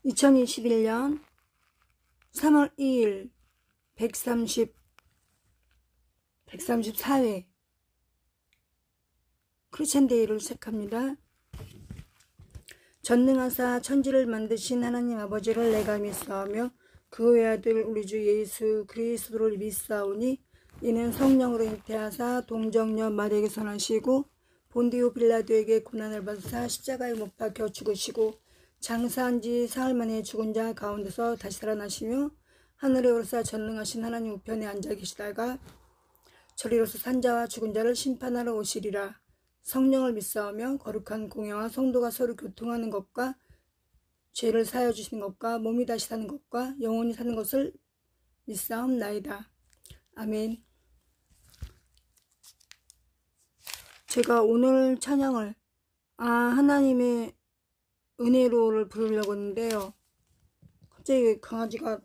2021년 3월 2일 134회 크리스천데이를 시작합니다. 전능하사 천지를 만드신 하나님 아버지를 내가 믿사오며 그 외아들 우리 주 예수 그리스도를 믿사오니 이는 성령으로 잉태하사 동정녀 마리아에게 선하시고 본디오 빌라도에게 고난을 받으사 십자가에 못 박혀 죽으시고 장사한 지 사흘 만에 죽은 자 가운데서 다시 살아나시며 하늘에 오르사 전능하신 하나님 우편에 앉아 계시다가 저리로서 산자와 죽은 자를 심판하러 오시리라. 성령을 믿사오며 거룩한 공회와 성도가 서로 교통하는 것과 죄를 사하여 주시는 것과 몸이 다시 사는 것과 영원히 사는 것을 믿사옵나이다. 아멘. 제가 오늘 찬양을 하나님의 은혜로를 부르려고 했는데요. 갑자기 강아지가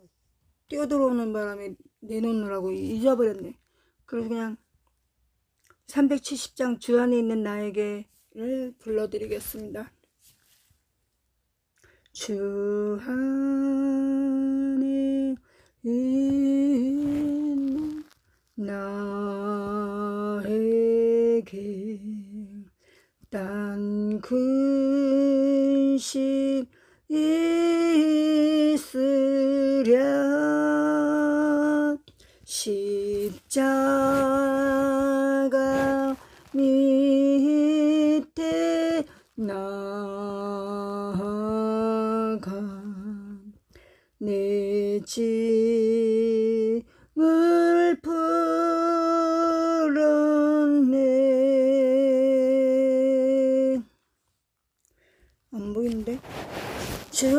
뛰어들어오는 바람에 내놓느라고 잊어버렸네. 그래서 그냥 370장 주 안에 있는 나에게를 불러드리겠습니다. 주 안에 있는 나에게 딴 근심 있으랴 십자가 밑에 나가 내 짐을 풀었네. 안 보이는데? 주님을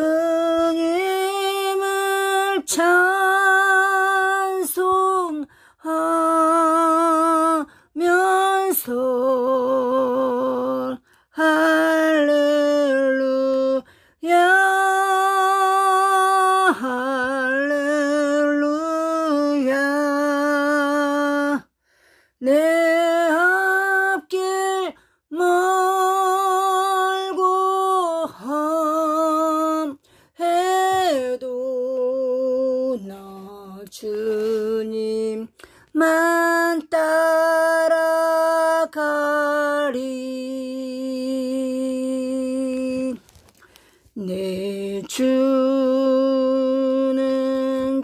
찬송하면서 할렐루야 할렐루야 내 앞길 멀고 험해도 나 주님만 따라가리. 내 주는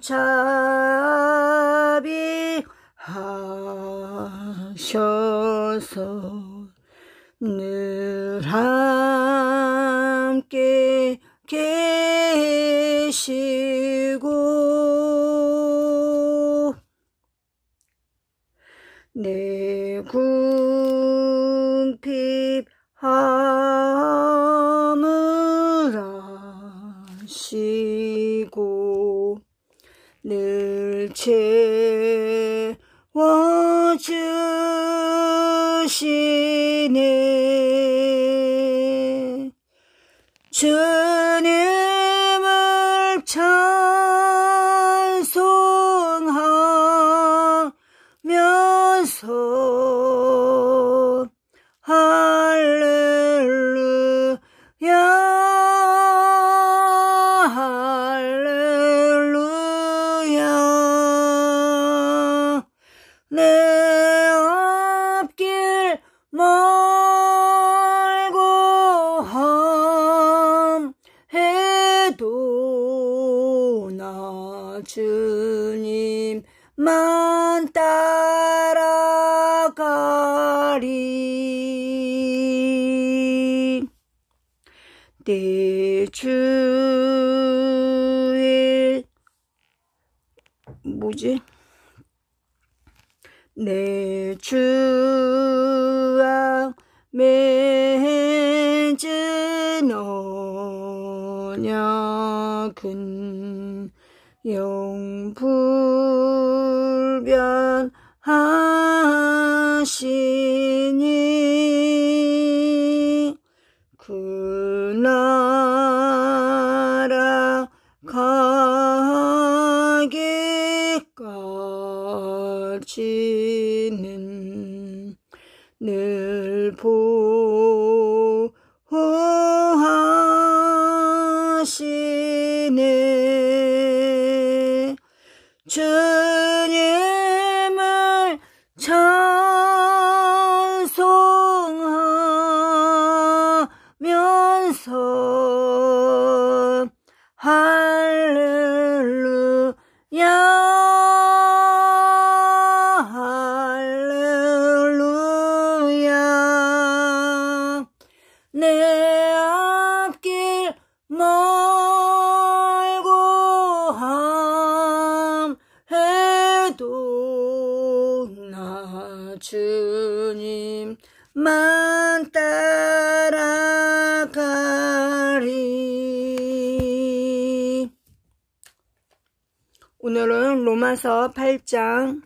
자비하셔서 늘 함께 계시고 내 궁핍함을 아시고 늘 채워주시네. 주님을 찬송하면서 할렐루야 할렐루야 내 앞길 멀고 험해도 나 주님만 따라가리. 내 주의 내 주와 맺은 언약은 영불변하시니 그 나라 가기까지는 늘 보호하시니 로마서 8장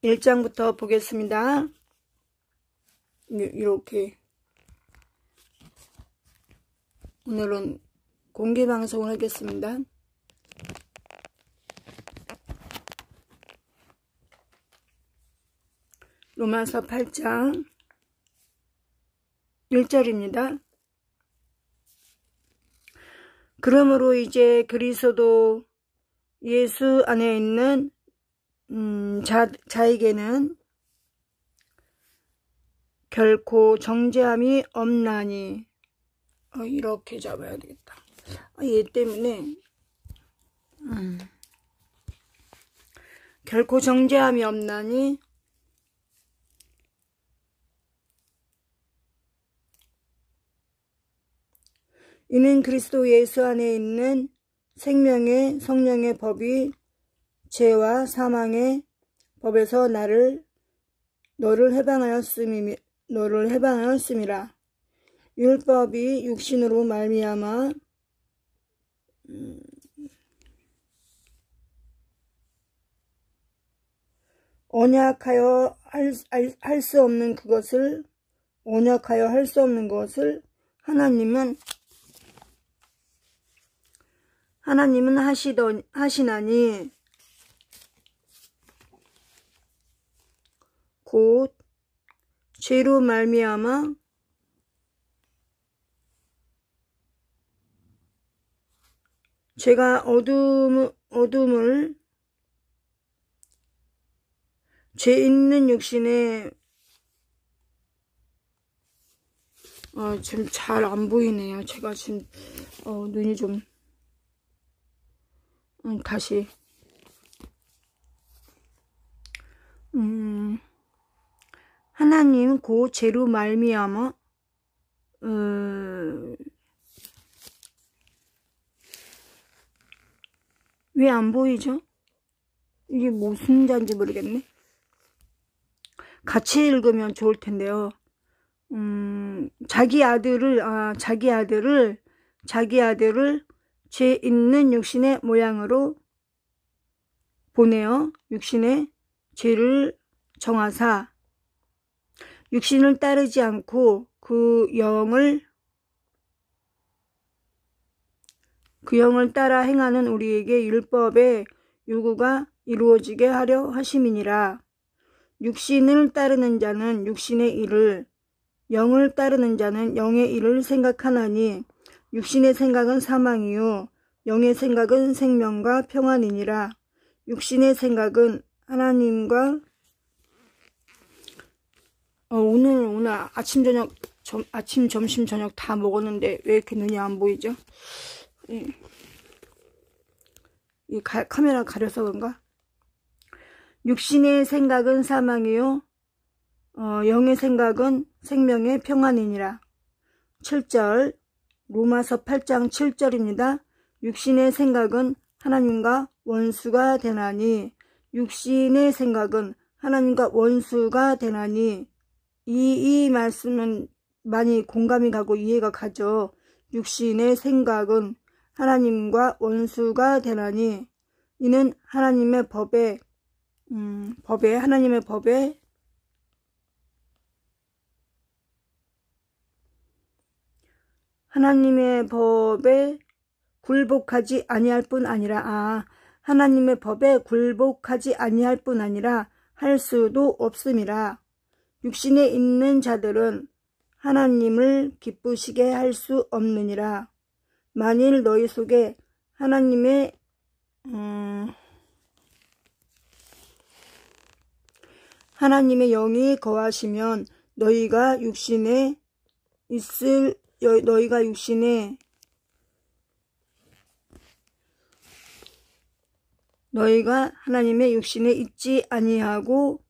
1장부터 보겠습니다. 이렇게 오늘은 공개방송을 하겠습니다. 로마서 8장 1절입니다. 그러므로 이제 그리스도 예수 안에 있는 자에게는 결코 정죄함이 없나니, 이렇게 잡아야 되겠다. 얘 때문에 결코 정죄함이 없나니 이는 그리스도 예수 안에 있는 생명의 성령의 법이 죄와 사망의 법에서 너를 해방하였음이라. 율법이 육신으로 말미암아 언약하여 할 수 없는 그것을 하나님은 하시나니 곧 죄로 말미암아 죄가 어둠을 죄 있는 육신에 지금 잘 안 보이네요. 제가 지금 눈이 좀 다시 하나님 그 죄로 말미암아 왜 안 보이죠? 이게 무슨 자인지 모르겠네. 같이 읽으면 좋을 텐데요. 자기 아들을 죄 있는 육신의 모양으로 보내어 육신의 죄를 정하사 육신을 따르지 않고 그 영을 따라 행하는 우리에게 율법의 요구가 이루어지게 하려 하심이니라. 육신을 따르는 자는 육신의 일을, 영을 따르는 자는 영의 일을 생각하나니 육신의 생각은 사망이요 영의 생각은 생명과 평안이니라. 육신의 생각은 하나님과 오늘 아침 점심 저녁 다 먹었는데 왜 이렇게 눈이 안 보이죠? 이 카메라 가려서 그런가? 육신의 생각은 사망이요 영의 생각은 생명의 평안이니라. 7절 로마서 8장 7절입니다. 육신의 생각은 하나님과 원수가 되나니 육신의 생각은 하나님과 원수가 되나니 이 말씀은 많이 공감이 가고 이해가 가죠. 육신의 생각은 하나님과 원수가 되나니 이는 하나님의 법에 굴복하지 아니할 뿐 아니라 하나님의 법에 굴복하지 아니할 뿐 아니라 할 수도 없음이라. 육신에 있는 자들은 하나님을 기쁘시게 할 수 없느니라. 만일 너희 속에 하나님의 영이 거하시면 너희가 하나님의 육신에 있지 아니하고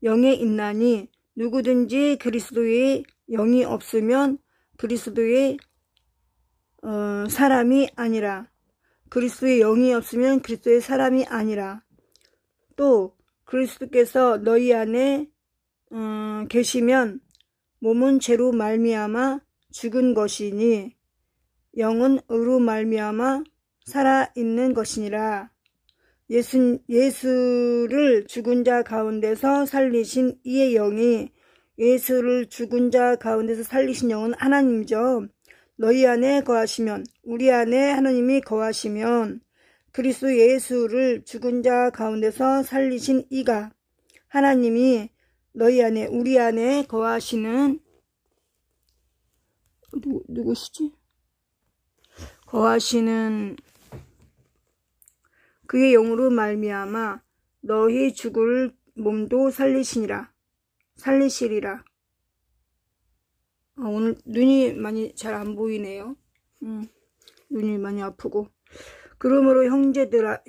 영에 있나니 누구든지 그리스도의 영이 없으면 그리스도의 사람이 아니라. 그리스도의 영이 없으면 그리스도의 사람이 아니라. 또 그리스도께서 너희 안에 계시면 몸은 죄로 말미암아 죽은 것이니 영은 의로 말미암아 살아있는 것이니라. 예수를 죽은 자 가운데서 살리신 이의 영이, 예수를 죽은 자 가운데서 살리신 영은 하나님이죠. 너희 안에 거하시면, 우리 안에 하나님이 거하시면, 그리스도 예수를 죽은 자 가운데서 살리신 이가, 하나님이 너희 안에, 우리 안에 거하시는, 누구시지? 거하시는 그의 영으로 말미암아 너희 죽을 몸도 살리시리라. 오늘 눈이 많이 잘 안 보이네요. 눈이 많이 아프고. 그러므로 형제들아,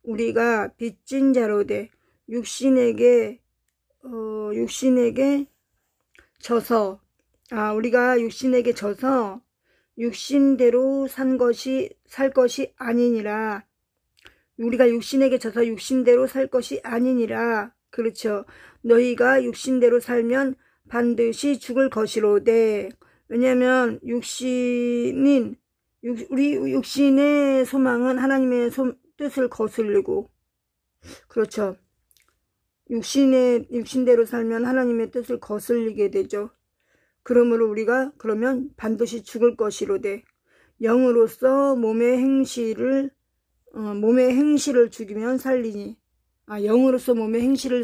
우리가 빚진 자로되 육신에게 져서 육신대로 살 것이 아니니라. 우리가 육신에게 져서 육신대로 살 것이 아니니라. 그렇죠. 너희가 육신대로 살면 반드시 죽을 것이로되. 왜냐하면 우리 육신의 소망은 하나님의 뜻을 거슬리고, 그렇죠. 육신대로 살면 하나님의 뜻을 거슬리게 되죠. 그러므로 우리가 그러면 반드시 죽을 것이로되 영으로서 몸의 행실을 죽이면 살리니. 영으로서 몸의 행실을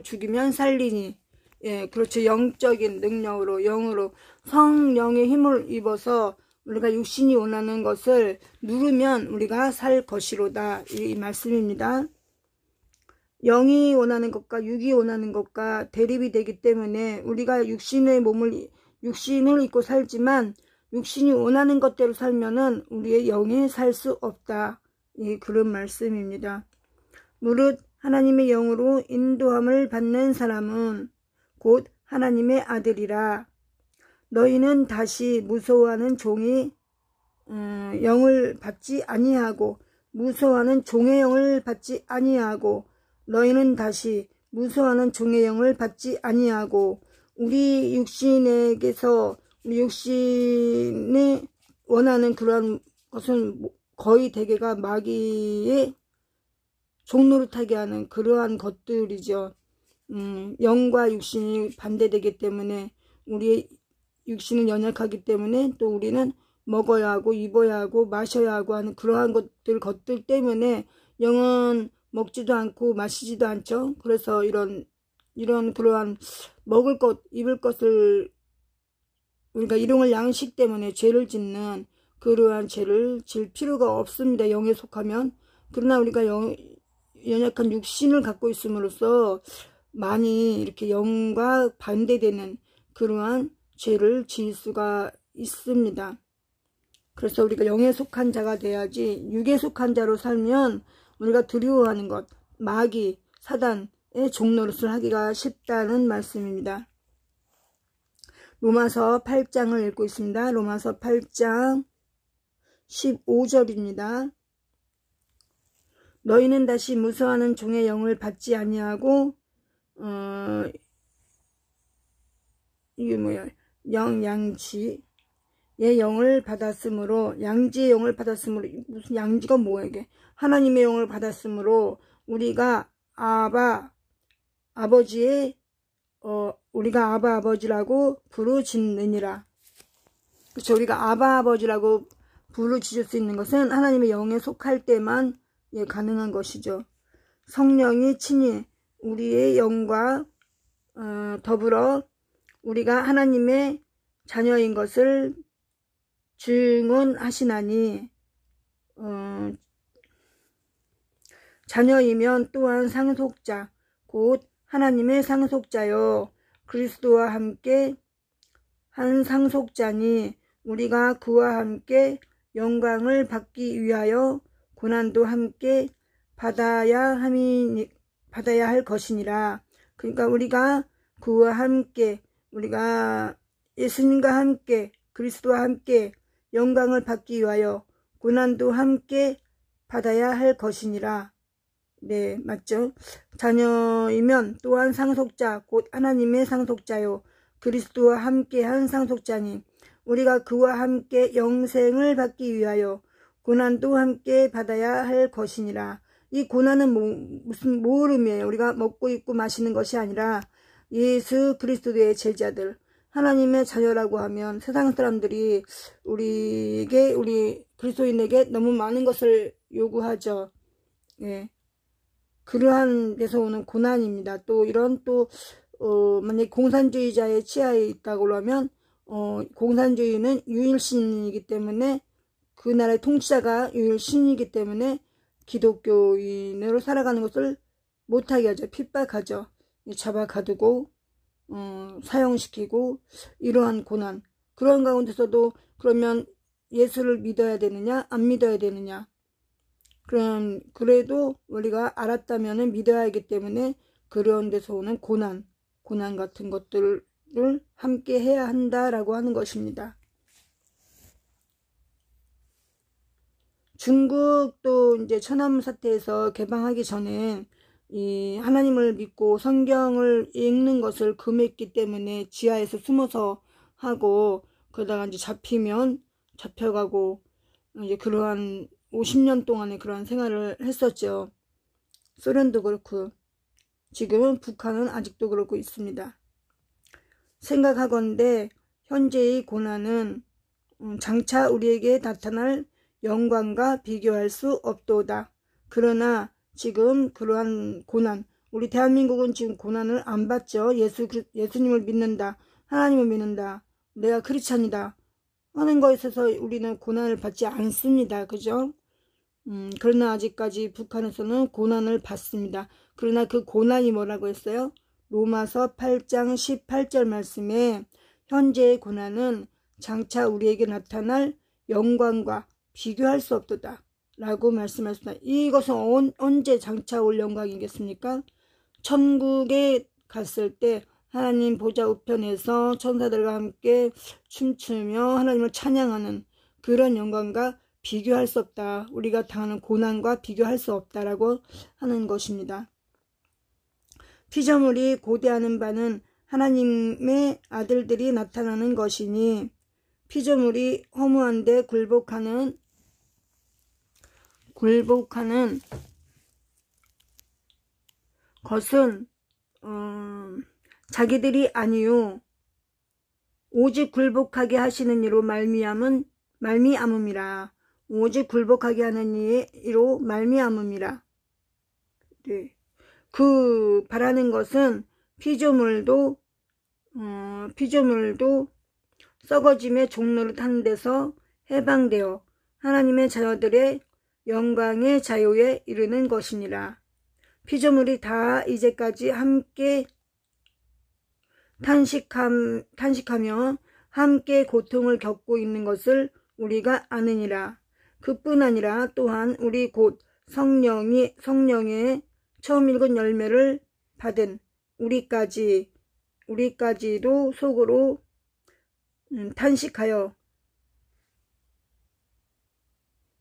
죽이면 살리니. 예, 그렇죠. 영적인 능력으로, 영으로 성령의 힘을 입어서 우리가 육신이 원하는 것을 누르면 우리가 살 것이로다. 이 말씀입니다. 영이 원하는 것과 육이 원하는 것과 대립이 되기 때문에 우리가 육신을 입고 살지만 육신이 원하는 것대로 살면은 우리의 영이 살 수 없다. 예, 그런 말씀입니다. 무릇 하나님의 영으로 인도함을 받는 사람은 곧 하나님의 아들이라. 너희는 다시 무서워하는 종의 영을 받지 아니하고 너희는 다시 무서워하는 종의 영을 받지 아니하고 우리 육신이 원하는 그러한 것은 거의 대개가 마귀의 종노릇하게 하는 그러한 것들이죠. 영과 육신이 반대되기 때문에 우리의 육신은 연약하기 때문에 또 우리는 먹어야 하고 입어야 하고 마셔야 하고 하는 그러한 것들 때문에 영은 먹지도 않고 마시지도 않죠. 그래서 이런 그러한 먹을 것, 입을 것을 우리가 일용할 양식 때문에 죄를 짓는 그러한 죄를 질 필요가 없습니다. 영에 속하면. 그러나 우리가 연약한 육신을 갖고 있음으로써 많이 이렇게 영과 반대되는 그러한 죄를 지을 수가 있습니다. 그래서 우리가 영에 속한 자가 돼야지, 육에 속한 자로 살면 우리가 두려워하는 것, 마귀, 사단의 종노릇을 하기가 쉽다는 말씀입니다. 로마서 8장을 읽고 있습니다. 로마서 8장 15절입니다. 너희는 다시 무서워하는 종의 영을 받지 아니하고 이게 뭐야? 양지의 영을 받았으므로, 양지의 영을 받았으므로, 무슨 양지가 뭐야 이게? 하나님의 영을 받았으므로 우리가 우리가 아바 아버지라고 부르짖느니라. 그렇죠. 우리가 아바 아버지라고 부르짖을 수 있는 것은 하나님의 영에 속할 때만 가능한 것이죠. 성령이 친히 우리의 영과 더불어 우리가 하나님의 자녀인 것을 증언하시나니, 자녀이면 또한 상속자 곧 하나님의 상속자요 그리스도와 함께 한 상속자니 우리가 그와 함께 영광을 받기 위하여 고난도 함께 받아야 할 것이니라. 그러니까 우리가 그와 함께, 우리가 예수님과 함께, 그리스도와 함께 영광을 받기 위하여 고난도 함께 받아야 할 것이니라. 네, 맞죠? 자녀이면 또한 상속자 곧 하나님의 상속자요 그리스도와 함께한 상속자니 우리가 그와 함께 영생을 받기 위하여 고난도 함께 받아야 할 것이니라. 이 고난은 무슨 의미예요? 우리가 먹고 입고 마시는 것이 아니라 예수 그리스도의 제자들, 하나님의 자녀라고 하면 세상 사람들이 우리 그리스도인에게 너무 많은 것을 요구하죠. 예. 그러한 데서 오는 고난입니다. 또 이런 만약 공산주의자의 치하에 있다고 하면 공산주의는 유일신이기 때문에 그 나라의 통치자가 유일신이기 때문에 기독교인으로 살아가는 것을 못하게 하죠. 핍박하죠. 잡아 가두고 사형시키고 이러한 고난. 그런 가운데서도 그러면 예수를 믿어야 되느냐 안 믿어야 되느냐. 그래도 우리가 알았다면 믿어야 하기 때문에 그런 데서 오는 고난 같은 것들을 함께 해야 한다라고 하는 것입니다. 중국도 이제 천안문 사태에서 개방하기 전에 이 하나님을 믿고 성경을 읽는 것을 금했기 때문에 지하에서 숨어서 하고, 그러다가 이제 잡혀가고 이제 그러한 50년 동안의 그러한 생활을 했었죠. 소련도 그렇고 지금은 북한은 아직도 그러고 있습니다. 생각하건대 현재의 고난은 장차 우리에게 나타날 영광과 비교할 수 없도다. 그러나 지금 그러한 고난, 우리 대한민국은 지금 고난을 안 받죠. 예수님을 믿는다, 하나님을 믿는다, 내가 크리스찬이다 하는 것에 있어서 우리는 고난을 받지 않습니다. 그죠? 그러나 아직까지 북한에서는 고난을 받습니다. 그러나 그 고난이 뭐라고 했어요? 로마서 8장 18절 말씀에 현재의 고난은 장차 우리에게 나타날 영광과 비교할 수 없도다 라고 말씀하셨다. 이것은 언제 장차 올 영광이겠습니까? 천국에 갔을 때 하나님 보좌 우편에서 천사들과 함께 춤추며 하나님을 찬양하는 그런 영광과 비교할 수 없다. 우리가 당하는 고난과 비교할 수 없다라고 하는 것입니다. 피조물이 고대하는 바는 하나님의 아들들이 나타나는 것이니 피조물이 허무한데 굴복하는 것은 자기들이 아니요 오직 굴복하게 하시는 이로 말미암음이라. 오직 굴복하게 하는 이로 말미암음이라. 네. 그 바라는 것은 피조물도 썩어짐의 종로를 타는 데서 해방되어 하나님의 자녀들의 영광의 자유에 이르는 것이니라. 피조물이 다 이제까지 함께 탄식하며 함께 고통을 겪고 있는 것을 우리가 아느니라. 그뿐 아니라 또한 우리 곧 성령의 처음 읽은 열매를 받은 우리까지도 속으로 탄식하여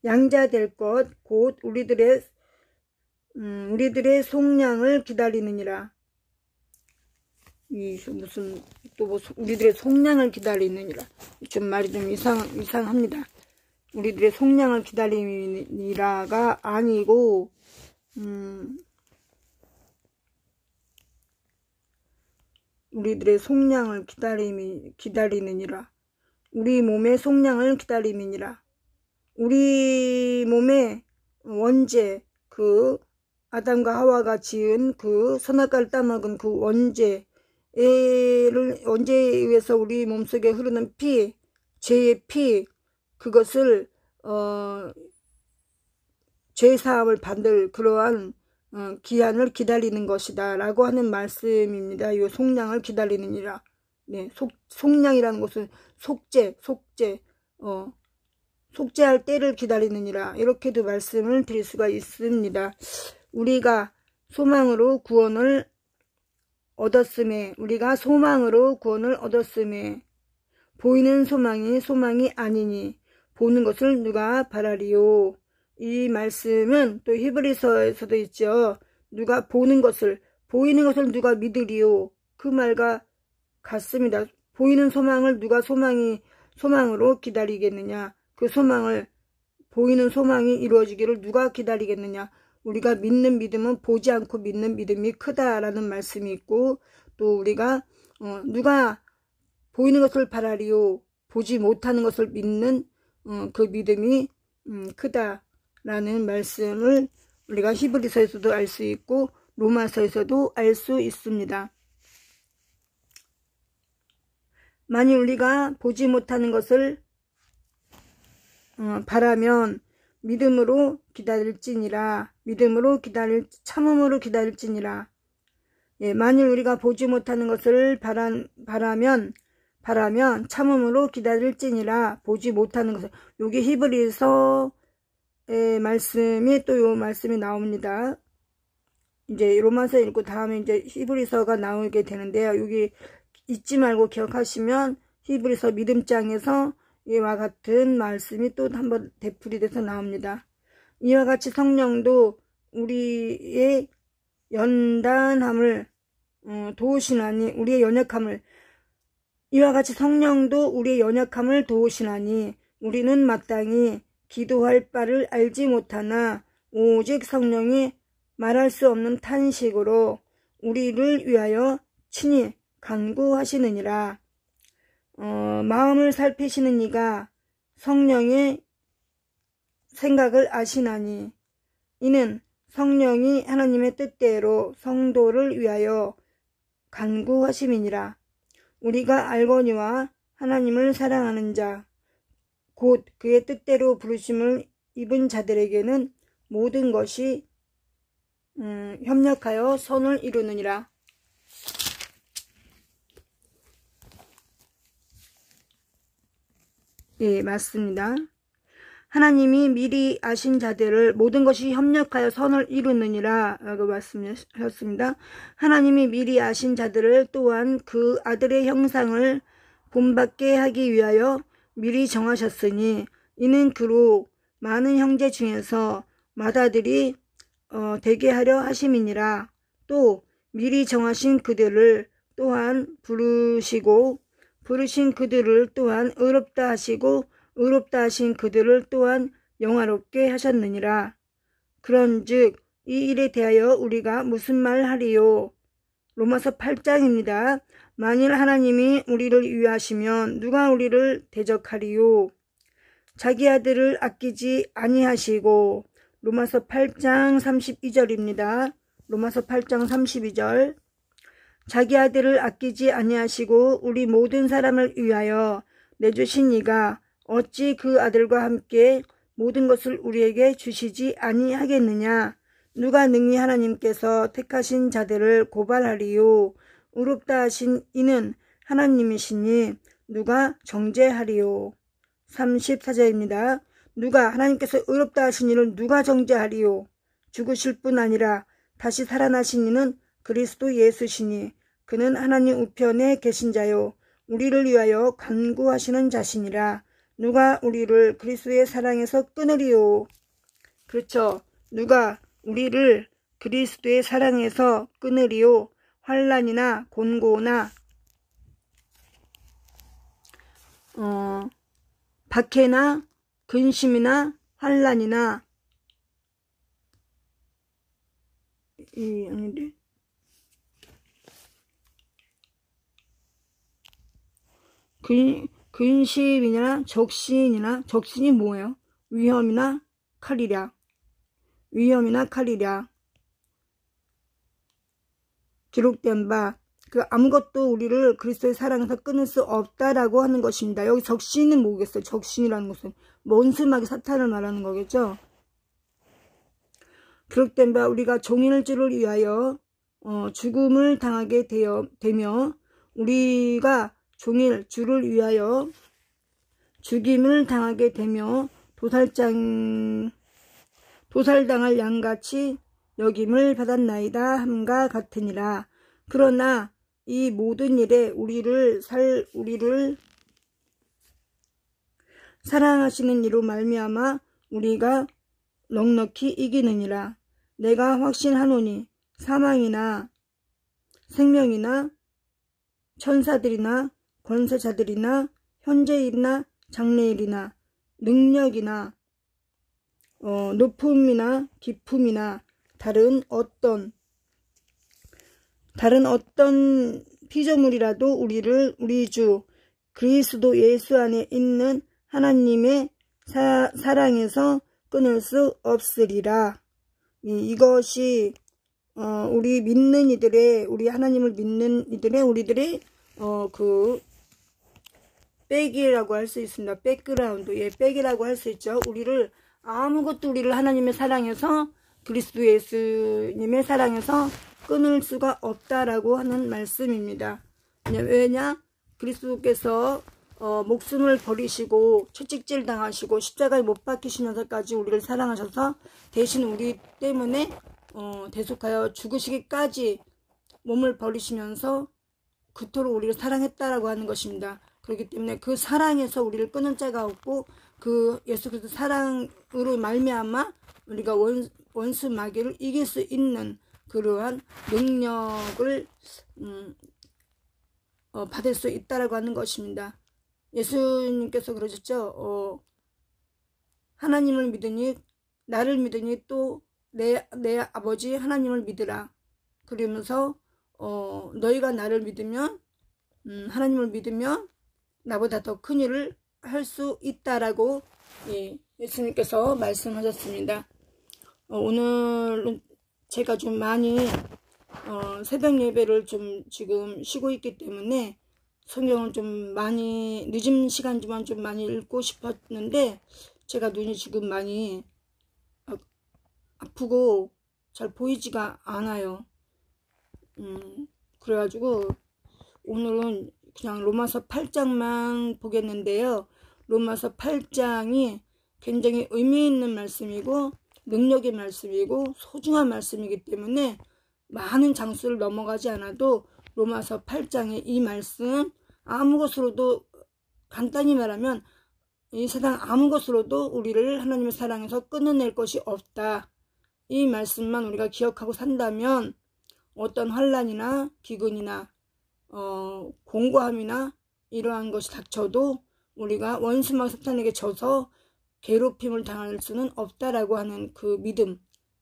양자될 것 곧 우리들의 속량을 기다리느니라. 우리들의 속량을 기다리느니라. 좀 말이 좀 이상합니다. 우리들의 속량을 기다리느니라가 아니고 우리들의 속량을 기다리느니라. 우리 몸의 속량을 기다림이니라. 우리 몸의 원죄, 그 아담과 하와가 지은 그 선악과를 따먹은 그 원죄에 의해서 우리 몸속에 흐르는 피, 죄의 피, 그것을 죄사함을 받을 그러한 기한을 기다리는 것이다 라고 하는 말씀입니다. 이 속량을 기다리느니라. 네, 속량이라는 것은 속죄할 때를 기다리느니라. 이렇게도 말씀을 드릴 수가 있습니다. 우리가 소망으로 구원을 얻었음에 보이는 소망이 아니니 보는 것을 누가 바라리요. 이 말씀은 또 히브리서에서도 있죠. 누가 보이는 것을 누가 믿으리요. 그 말과 같습니다. 보이는 소망을 누가 소망으로 기다리겠느냐? 그 소망을, 보이는 소망이 이루어지기를 누가 기다리겠느냐? 우리가 믿는 믿음은 보지 않고 믿는 믿음이 크다라는 말씀이 있고, 또 우리가 누가 보이는 것을 바라리요 보지 못하는 것을 믿는 그 믿음이 크다라는 말씀을 우리가 히브리서에서도 알 수 있고 로마서에서도 알 수 있습니다. 만일 우리가 보지 못하는 것을 바라면 믿음으로 기다릴지니라. 믿음으로 참음으로 기다릴지니라. 예, 만일 우리가 보지 못하는 것을 바라면 참음으로 기다릴지니라. 보지 못하는 것을. 여기 히브리서의 말씀이 또 요 말씀이 나옵니다. 이제 로마서 읽고 다음에 이제 히브리서가 나오게 되는데요. 여기 잊지 말고 기억하시면 히브리서 믿음장에서 이와 같은 말씀이 또 한번 되풀이돼서 나옵니다. 이와 같이 성령도 우리의 연단함을 도우시나니, 우리의 연약함을, 이와 같이 성령도 우리의 연약함을 도우시나니 우리는 마땅히 기도할 바를 알지 못하나 오직 성령이 말할 수 없는 탄식으로 우리를 위하여 친히 간구하시느니라. 마음을 살피시는 이가 성령의 생각을 아시나니 이는 성령이 하나님의 뜻대로 성도를 위하여 간구하심이니라. 우리가 알거니와 하나님을 사랑하는 자 곧 그의 뜻대로 부르심을 입은 자들에게는 모든 것이 협력하여 선을 이루느니라. 예, 맞습니다. 하나님이 미리 아신 자들을 모든 것이 협력하여 선을 이루느니라 라고 말씀하셨습니다. 하나님이 미리 아신 자들을 또한 그 아들의 형상을 본받게 하기 위하여 미리 정하셨으니 이는 그로 많은 형제 중에서 맏아들이 되게 하려 하심이니라. 또 미리 정하신 그들을 또한 부르신 그들을 또한 의롭다 하시고 의롭다 하신 그들을 또한 영화롭게 하셨느니라. 그런즉 이 일에 대하여 우리가 무슨 말 하리요? 로마서 8장입니다. 만일 하나님이 우리를 위하시면 누가 우리를 대적하리요? 자기 아들을 아끼지 아니하시고. 로마서 8장 32절입니다. 로마서 8장 32절. 자기 아들을 아끼지 아니하시고 우리 모든 사람을 위하여 내주신 이가 어찌 그 아들과 함께 모든 것을 우리에게 주시지 아니하겠느냐? 누가 능히 하나님께서 택하신 자들을 고발하리요? 의롭다 하신 이는 하나님이시니 누가 정죄하리요? 34절입니다. 누가 하나님께서 의롭다 하신 이를 누가 정죄하리요? 죽으실 뿐 아니라 다시 살아나신 이는 그리스도 예수시니 그는 하나님 우편에 계신 자요 우리를 위하여 간구하시는 자시니라. 누가 우리를 그리스도의 사랑에서 끊으리요? 그렇죠. 누가 우리를 그리스도의 사랑에서 끊으리요? 환난이나 곤고나 박해나 근심이나 환난이나 아닌데 근심이나 적신이 뭐예요? 위험이나 칼이랴. 기록된 바 그 아무것도 우리를 그리스도의 사랑에서 끊을 수 없다라고 하는 것입니다. 여기 적신은 뭐겠어요? 적신이라는 것은 원수마귀 사탄을 말하는 거겠죠. 기록된 바 우리가 종일주를 위하여 죽음을 당하게 되며 우리가 종일주를 위하여 죽임을 당하게 되며 도살당할 양같이 여김을 받았나이다 함과 같으니라. 그러나 이 모든 일에 우리를 사랑하시는 이로 말미암아 우리가 넉넉히 이기느니라. 내가 확신하노니 사망이나 생명이나 천사들이나 권세자들이나 현재일이나 장래일이나 능력이나 높음이나 깊음이나 다른 어떤 피조물이라도 우리를 우리 주 그리스도 예수 안에 있는 하나님의 사랑에서 끊을 수 없으리라. 이것이 우리 믿는 이들의, 우리 하나님을 믿는 이들의, 우리들의 그 백이라고 할 수 있습니다. 백그라운드, 백이라고 할 수 있죠. 아무것도 우리를 하나님의 사랑에서, 그리스도 예수님의 사랑에서 끊을 수가 없다라고 하는 말씀입니다. 왜냐? 그리스도께서 목숨을 버리시고 채찍질 당하시고 십자가에 못 박히시면서까지 우리를 사랑하셔서 대신 우리 때문에 대속하여 죽으시기까지 몸을 버리시면서 그토록 우리를 사랑했다라고 하는 것입니다. 그렇기 때문에 그 사랑에서 우리를 끊을 자가 없고 그 예수 그리스도 사랑으로 말미암아 우리가 원수 마귀를 이길 수 있는 그러한 능력을 받을 수 있다라고 하는 것입니다. 예수님께서 그러셨죠. 하나님을 믿으니, 나를 믿으니 또 내 아버지 하나님을 믿으라. 그러면서 너희가 나를 믿으면, 하나님을 믿으면 나보다 더 큰 일을 할 수 있다라고 예수님께서 말씀하셨습니다. 오늘은 제가 좀 많이 새벽 예배를 좀 지금 쉬고 있기 때문에 성경을 좀 많이 늦은 시간지만 좀 많이 읽고 싶었는데 제가 눈이 지금 많이 아프고 잘 보이지가 않아요. 그래가지고 오늘은 그냥 로마서 8장만 보겠는데요. 로마서 8장이 굉장히 의미 있는 말씀이고 능력의 말씀이고 소중한 말씀이기 때문에 많은 장수를 넘어가지 않아도 로마서 8장의 이 말씀 아무 것으로도, 간단히 말하면 이 세상 아무 것으로도 우리를 하나님의 사랑에서 끊어낼 것이 없다. 이 말씀만 우리가 기억하고 산다면 어떤 환난이나 기근이나 공고함이나 이러한 것이 닥쳐도 우리가 원수막 사탄에게 져서 괴롭힘을 당할 수는 없다라고 하는 그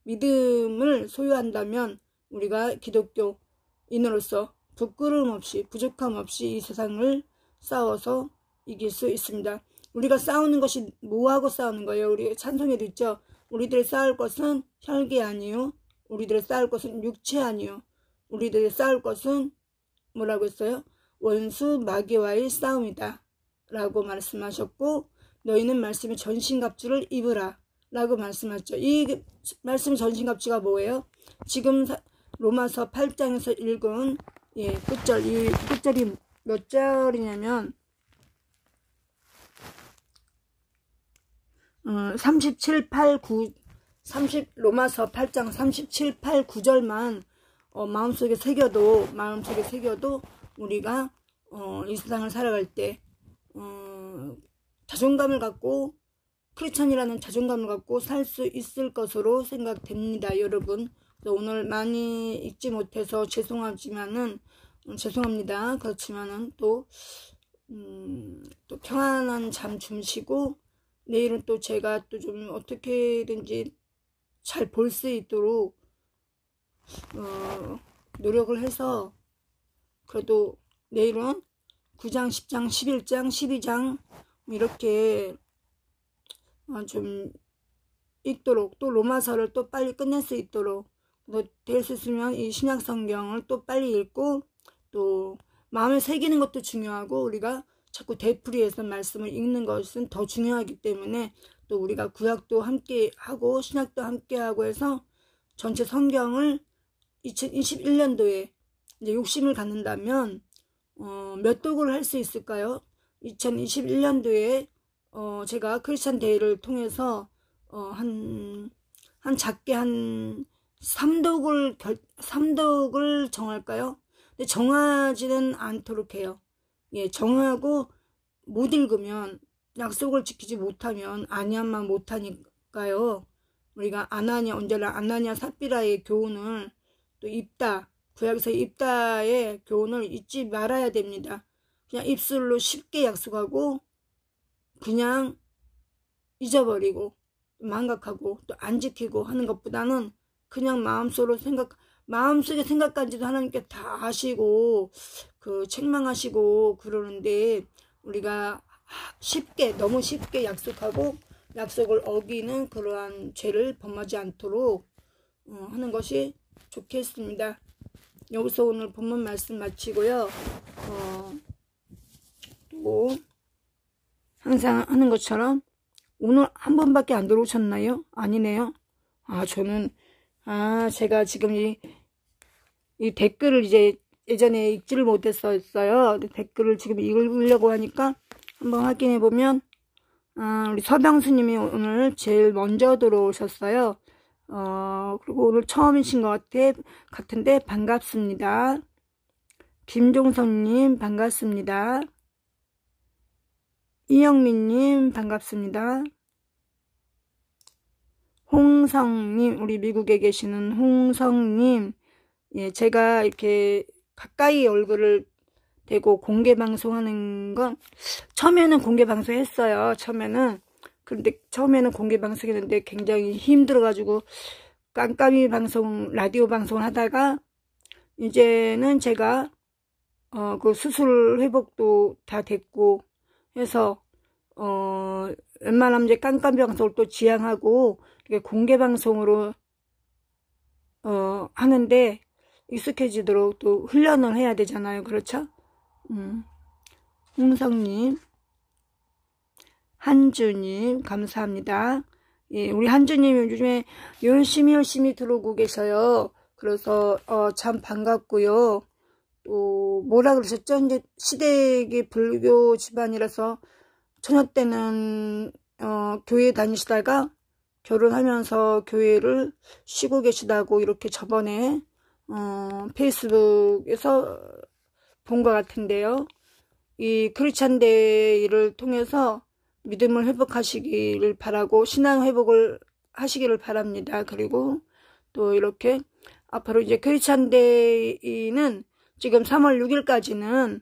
믿음을 소유한다면 우리가 기독교인으로서 부끄러움 없이 부족함 없이 이 세상을 싸워서 이길 수 있습니다. 우리가 싸우는 것이 뭐하고 싸우는 거예요? 우리 찬송에도 있죠. 우리들의 싸울 것은 혈기 아니요, 우리들의 싸울 것은 육체 아니요, 우리들의 싸울 것은 뭐라고 했어요? 원수 마귀와의 싸움이다 라고 말씀하셨고, 너희는 말씀의 전신갑주를 입으라 라고 말씀하셨죠. 이 말씀의 전신갑주가 뭐예요? 지금 로마서 8장에서 읽은 끝절, 이 끝절이 몇 절이냐면 37, 8, 9 로마서 8장 37, 8, 9절만 마음속에 새겨도 우리가 이 세상을 살아갈 때 자존감을 갖고, 크리스찬이라는 자존감을 갖고 살 수 있을 것으로 생각됩니다, 여러분. 오늘 많이 읽지 못해서 죄송합니다. 그렇지만은 또 평안한 잠 주무시고 내일은 또 제가 또 좀 어떻게든지 잘 볼 수 있도록 노력을 해서 그래도 내일은 9장, 10장, 11장, 12장 이렇게 좀 읽도록, 또 로마서를 또 빨리 끝낼 수 있도록, 될 수 있으면 이 신약 성경을 또 빨리 읽고 또 마음에 새기는 것도 중요하고 우리가 자꾸 되풀이해서 말씀을 읽는 것은 더 중요하기 때문에 또 우리가 구약도 함께 하고 신약도 함께 하고 해서 전체 성경을 2021년도에 이제 욕심을 갖는다면 몇 독을 할 수 있을까요? 2021년도에 제가 크리스찬 데이를 통해서 작게 한 3독을 정할까요? 근데 정하지는 않도록 해요. 정하고 못 읽으면, 약속을 지키지 못하면 안위함만 못하니까요. 우리가 언제나 아나니아 삽비라의 교훈을 또 구약에서 입다의 교훈을 잊지 말아야 됩니다. 그냥 입술로 쉽게 약속하고 그냥 잊어버리고 망각하고 또 안 지키고 하는 것보다는 그냥 마음속에 생각까지도 하나님께 다 아시고 책망하시고 그러는데 우리가 너무 쉽게 약속하고 약속을 어기는 그러한 죄를 범하지 않도록 하는 것이 좋겠습니다. 여기서 오늘 본문 말씀 마치고요. 또 항상 하는 것처럼 오늘 한 번밖에 안 들어오셨나요? 아니네요. 제가 지금 이 댓글을 이제 예전에 읽지를 못했었어요. 댓글을 지금 읽으려고 하니까 한번 확인해 보면 우리 서병수님이 오늘 제일 먼저 들어오셨어요. 그리고 오늘 처음이신 것 같은데 반갑습니다. 김종선님 반갑습니다. 이영민님 반갑습니다. 홍성님, 우리 미국에 계시는 홍성님, 예, 제가 이렇게 가까이 얼굴을 대고 공개 방송하는 건 처음에는 공개 방송했어요. 그런데 처음에는 공개 방송했는데 굉장히 힘들어가지고 깜깜이 방송, 라디오 방송을 하다가 이제는 제가 그 수술 회복도 다 됐고 해서 웬만하면 이제 깜깜이 방송을 또 지향하고 이렇게 공개 방송으로 하는데 익숙해지도록 또 훈련을 해야 되잖아요. 그렇죠? 홍성님, 한주님 감사합니다. 예, 우리 한주님 요즘에 열심히 들어오고 계셔요. 그래서 참 반갑고요. 또 뭐라 그러셨죠? 이제 시댁이 불교 집안이라서 처녀 때는 교회 다니시다가 결혼하면서 교회를 쉬고 계시다고 이렇게 저번에 페이스북에서 본 것 같은데요. 이 크리스찬 데이를 통해서 믿음을 회복하시기를 바라고 신앙 회복을 하시기를 바랍니다. 그리고 또 이렇게 앞으로 이제 크리스찬 데이는 지금 3월 6일까지는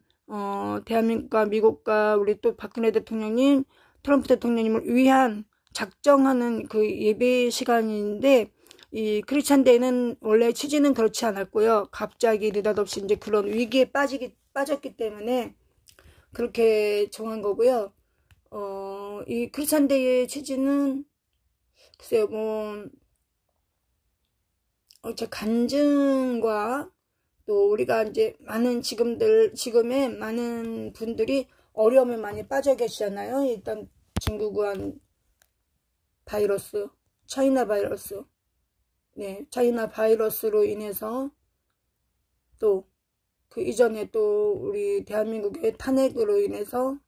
대한민국과 미국과 우리 또 박근혜 대통령님, 트럼프 대통령님을 위한 작정하는 그 예배 시간인데 이 크리스찬 데이는 원래 취지는 그렇지 않았고요. 갑자기 느닷없이 이제 그런 위기에 빠졌기 때문에 그렇게 정한 거고요. 이 크리스찬 데이의 취지는 글쎄요, 제 간증과 또 우리가 이제 지금의 많은 분들이 어려움에 많이 빠져 계시잖아요. 일단 중국한 바이러스, 차이나 바이러스. 네, 차이나 바이러스로 인해서 또 그 이전에 또 우리 대한민국의 탄핵으로 인해서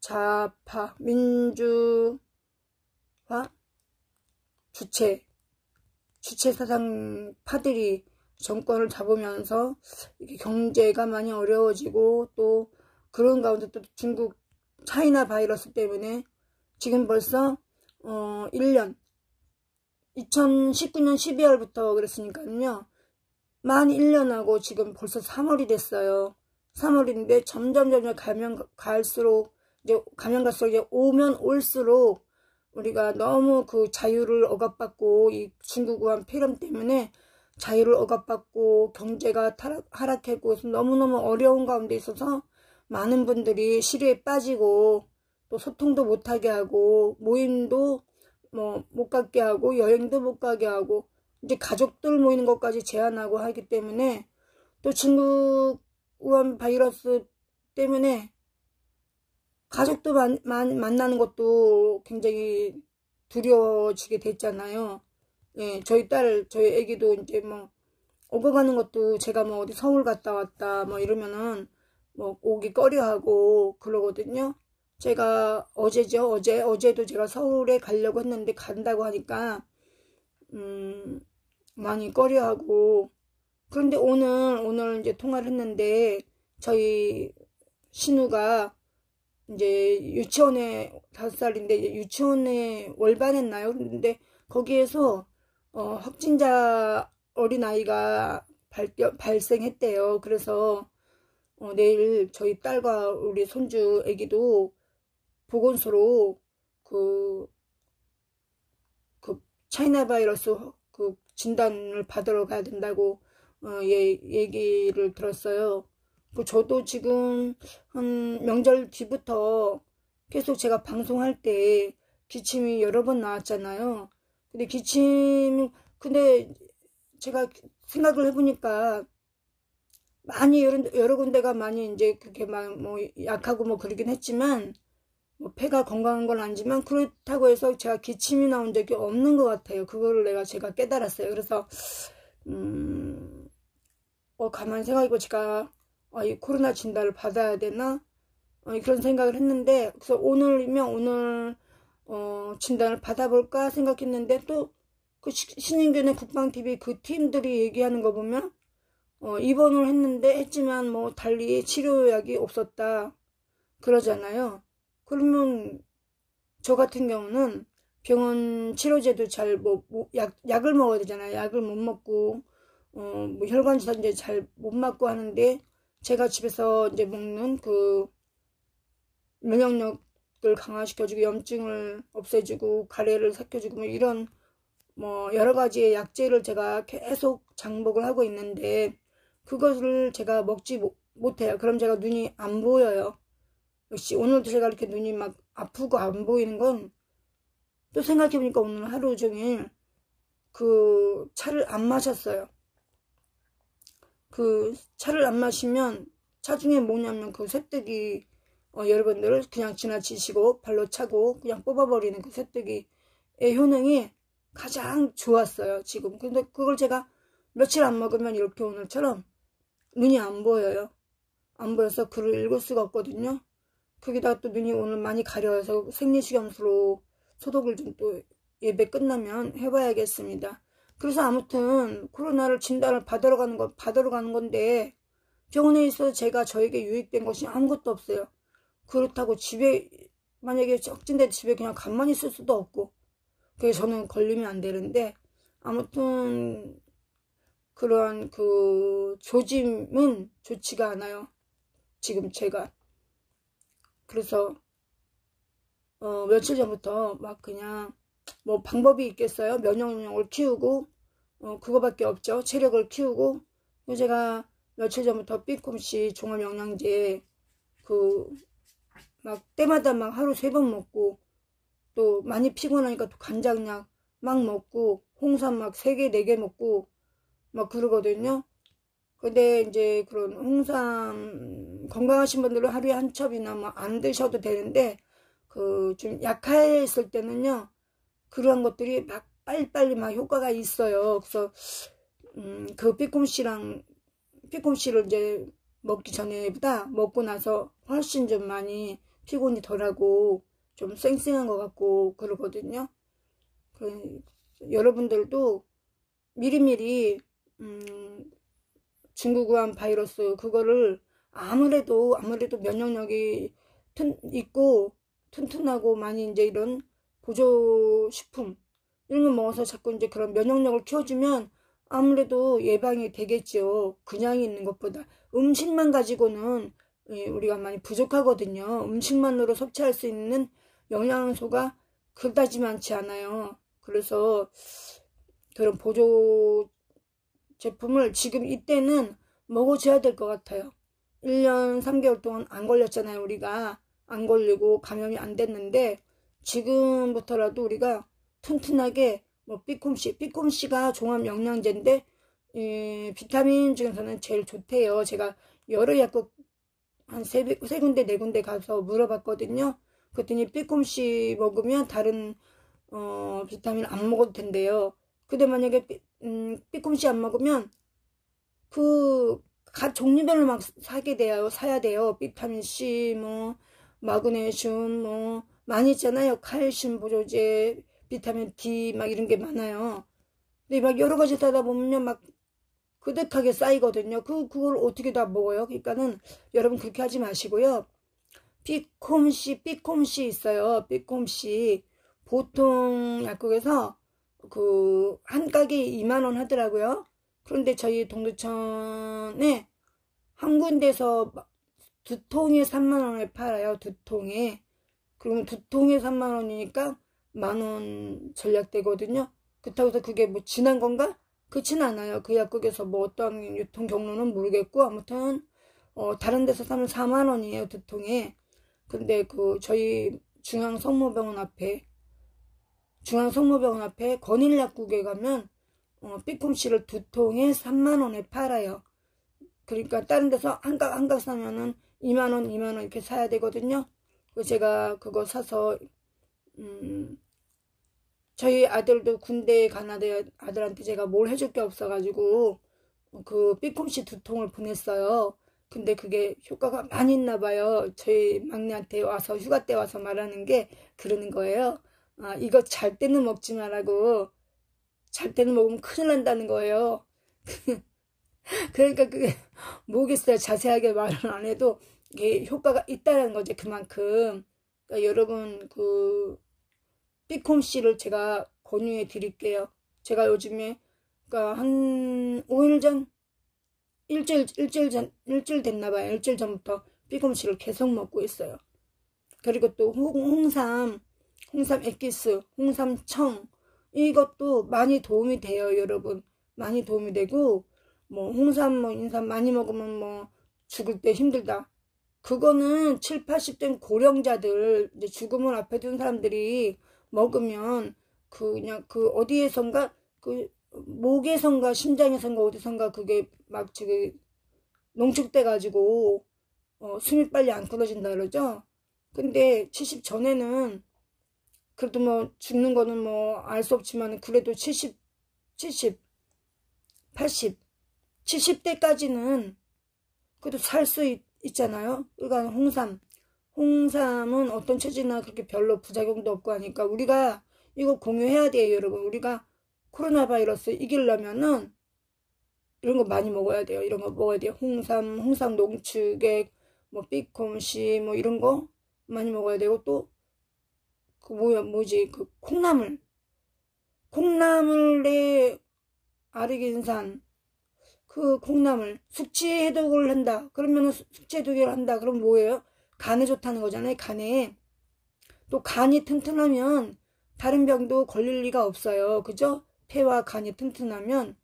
좌파, 민주화, 주체 사상파들이 정권을 잡으면서 경제가 많이 어려워지고 또 그런 가운데 또 중국 차이나 바이러스 때문에 지금 벌써 1년 2019년 12월부터 그랬으니까요. 만 1년하고 지금 벌써 3월이 됐어요. 3월인데 점점 가면 갈수록 이제 오면 올수록 우리가 너무 그 자유를 억압받고 이 중국한 폐렴 때문에 자유를 억압받고 경제가 하락했고 너무너무 어려운 가운데 있어서 많은 분들이 시리에 빠지고 또 소통도 못하게 하고 모임도 못 갖게 하고 여행도 못 가게 하고 이제 가족들 모이는 것까지 제한하고 하기 때문에 또 중국 우한 바이러스 때문에 가족도 만나는 것도 굉장히 두려워지게 됐잖아요. 예, 저희 애기도 이제 오고 가는 것도 제가 어디 서울 갔다 왔다 이러면은 오기 꺼려하고 그러거든요. 제가 어제도 제가 서울에 가려고 했는데 간다고 하니까 많이 꺼려하고 그런데 오늘 이제 통화를 했는데 저희 신우가 이제 유치원에 5살인데 이제 유치원에 월반했나요? 근데 거기에서 확진자 어린아이가 발생했대요. 그래서 내일 저희 딸과 우리 손주 애기도 보건소로 그 차이나 바이러스 그 진단을 받으러 가야 된다고 얘기를 들었어요. 저도 지금 한 명절 뒤부터 계속 제가 방송할 때 기침이 여러 번 나왔잖아요. 근데 제가 생각을 해보니까 많이 여러 군데가 많이 이제 그게 막 뭐 약하고 뭐 그러긴 했지만 뭐 폐가 건강한 건 아니지만 그렇다고 해서 제가 기침이 나온 적이 없는 것 같아요. 그거를 제가 깨달았어요. 그래서 가만히 생각해보고 제가 이 코로나 진단을 받아야 되나 그런 생각을 했는데, 그래서 오늘이면 오늘 진단을 받아볼까 생각했는데, 또 그 신인균의 국방TV 그 팀들이 얘기하는 거 보면 입원을 했지만 뭐 달리 치료약이 없었다 그러잖아요. 그러면 저 같은 경우는 병원 치료제도 약을 먹어야 되잖아요. 약을 못 먹고 뭐 혈관주사 이제 잘 못 맞고 하는데, 제가 집에서 이제 먹는 그 면역력을 강화시켜주고 염증을 없애주고 가래를 삭혀주고 뭐 이런 뭐 여러 가지의 약재를 제가 계속 장복을 하고 있는데, 그것을 제가 먹지 못해요. 그럼 제가 눈이 안 보여요. 역시 오늘도 제가 이렇게 눈이 막 아프고 안 보이는 건, 또 생각해보니까 오늘 하루 종일 그 차를 안 마셨어요. 그 차를 안 마시면 차 중에 뭐냐면 그 쇠뜨기 여러분들 그냥 지나치시고 발로 차고 그냥 뽑아버리는 그 쇠뜨기의 효능이 가장 좋았어요 지금. 근데 그걸 제가 며칠 안 먹으면 이렇게 오늘처럼 눈이 안 보여요. 안 보여서 글을 읽을 수가 없거든요. 거기다가 또 눈이 오늘 많이 가려워서 생리식염수로 소독을 좀 또 예배 끝나면 해봐야겠습니다. 그래서 아무튼 코로나를 진단을 받으러 가는 건데, 병원에 있어서 저에게 유익된 것이 아무것도 없어요. 그렇다고 집에 만약에 적진데 집에 그냥 가만히 있을 수도 없고, 그래서 저는 걸리면 안 되는데, 아무튼 그러한 그 조짐은 좋지가 않아요 지금 제가. 그래서 며칠 전부터 막 그냥 뭐 방법이 있겠어요? 면역력을 키우고 그거밖에 없죠. 체력을 키우고. 제가 며칠 전부터 삐꿈씨 종합영양제 막 때마다 막 하루 3번 먹고, 또 많이 피곤하니까 또 간장약 막 먹고 홍삼 막 3개 4개 먹고 막 그러거든요. 근데 이제 그런 홍삼 건강하신 분들은 하루에 한 첩이나 뭐 안 드셔도 되는데, 좀 약했을 때는요 그런 것들이 막 빨리빨리 막 효과가 있어요. 그래서 그 삐꿈씨를 이제 먹기 전에보다 먹고 나서 훨씬 좀 많이 피곤이 덜하고 좀 쌩쌩한 것 같고 그러거든요. 여러분들도 미리미리 중국우한 바이러스 그거를 아무래도 면역력이 있고 튼튼하고 많이 이제 이런 보조식품 이런 거 먹어서 자꾸 이제 그런 면역력을 키워주면 아무래도 예방이 되겠죠. 그냥 있는 것보다. 음식만 가지고는 우리가 많이 부족하거든요. 음식만으로 섭취할 수 있는 영양소가 그다지 많지 않아요. 그래서 그런 보조 제품을 지금 이때는 먹어줘야 될 것 같아요. 1년 3개월 동안 안 걸렸잖아요. 우리가 안 걸리고 감염이 안 됐는데, 지금부터라도 우리가 튼튼하게 뭐 삐꿈씨가 종합영양제인데 비타민 중에서는 제일 좋대요. 제가 여러 약국 한 3군데 4군데 가서 물어봤거든요. 그랬더니 삐꿈씨 먹으면 다른 비타민 안 먹어도 된대요. 근데 만약에 삐꿈씨 안 먹으면 각 종류별로 막 사야 돼요. 비타민 C, 뭐 마그네슘, 뭐 많이 있잖아요. 칼슘 보조제, 비타민 D 막 이런 게 많아요. 근데 막 여러 가지 사다 보면 막 그득하게 쌓이거든요. 그걸 어떻게 다 먹어요? 그러니까는 여러분 그렇게 하지 마시고요. 삐콤씨 있어요. 삐콤씨 보통 약국에서 한 가게 2만원 하더라고요. 그런데 저희 동두천에 한 군데서 2통에 3만원에 팔아요. 2통에. 그러면 2통에 3만 원이니까 10,000원 전략되거든요. 그렇다고 해서 그게 뭐 진한 건가? 그렇진 않아요. 그 약국에서 뭐 어떠한 유통 경로는 모르겠고, 아무튼 다른 데서 사면 4만 원이에요, 2통에. 근데 그 저희 중앙성모병원 앞에 건일약국에 가면 삐꿈씨를 2통에 3만 원에 팔아요. 그러니까 다른 데서 한각 사면은 2만 원 이렇게 사야 되거든요. 그래서 제가 그거 사서 저희 아들도 군대에 간 아들한테 제가 뭘 해줄 게 없어가지고 그 삐꿈씨 2통을 보냈어요. 근데 그게 효과가 많이 있나 봐요. 저희 막내한테 와서 휴가 때 와서 말하는 게 그러는 거예요. 아, 이거 잘 때는 먹지 말라고. 잘 때는 먹으면 큰일 난다는 거예요. 그러니까 그게 뭐겠어요. 자세하게 말은 안 해도 이게 효과가 있다는 거죠. 그만큼. 그러니까 여러분 그 삐콤씨를 제가 권유해 드릴게요. 제가 요즘에 그러니까 한 5일 전 일주일 됐나 봐요. 일주일 전부터 삐꿈씨를 계속 먹고 있어요. 그리고 또 홍삼 액기스, 홍삼청 이것도 많이 도움이 돼요, 여러분. 많이 도움이 되고 뭐 홍삼 인삼 많이 먹으면 뭐 죽을 때 힘들다. 그거는 7, 80대 고령자들 이제 죽음을 앞에 둔 사람들이 먹으면 그냥 그 어디에선가 그 목에선가 심장에선가 어디선가 그게 막 저기 농축돼 가지고 숨이 빨리 안 끊어진다 그러죠. 근데 70 전에는 그래도 뭐 죽는 거는 뭐 알 수 없지만 그래도 70, 80, 70대까지는 그래도 살 수 있잖아요. 그러니까 홍삼은 어떤 처지나 그렇게 별로 부작용도 없고 하니까 우리가 이거 공유해야 돼요, 여러분. 우리가 코로나 바이러스 이기려면은 이런 거 많이 먹어야 돼요. 이런 거 먹어야 돼요. 홍삼 농축액, 뭐 삐콤씨 뭐 이런 거 많이 먹어야 되고 또 그 그 콩나물에 아르기닌산 그 콩나물 숙취 해독을 한다. 그러면은 숙취 해독을 한다. 그럼 뭐예요? 간에 좋다는 거잖아요. 간에. 또 간이 튼튼하면 다른 병도 걸릴 리가 없어요. 그죠? 폐와 간이 튼튼하면.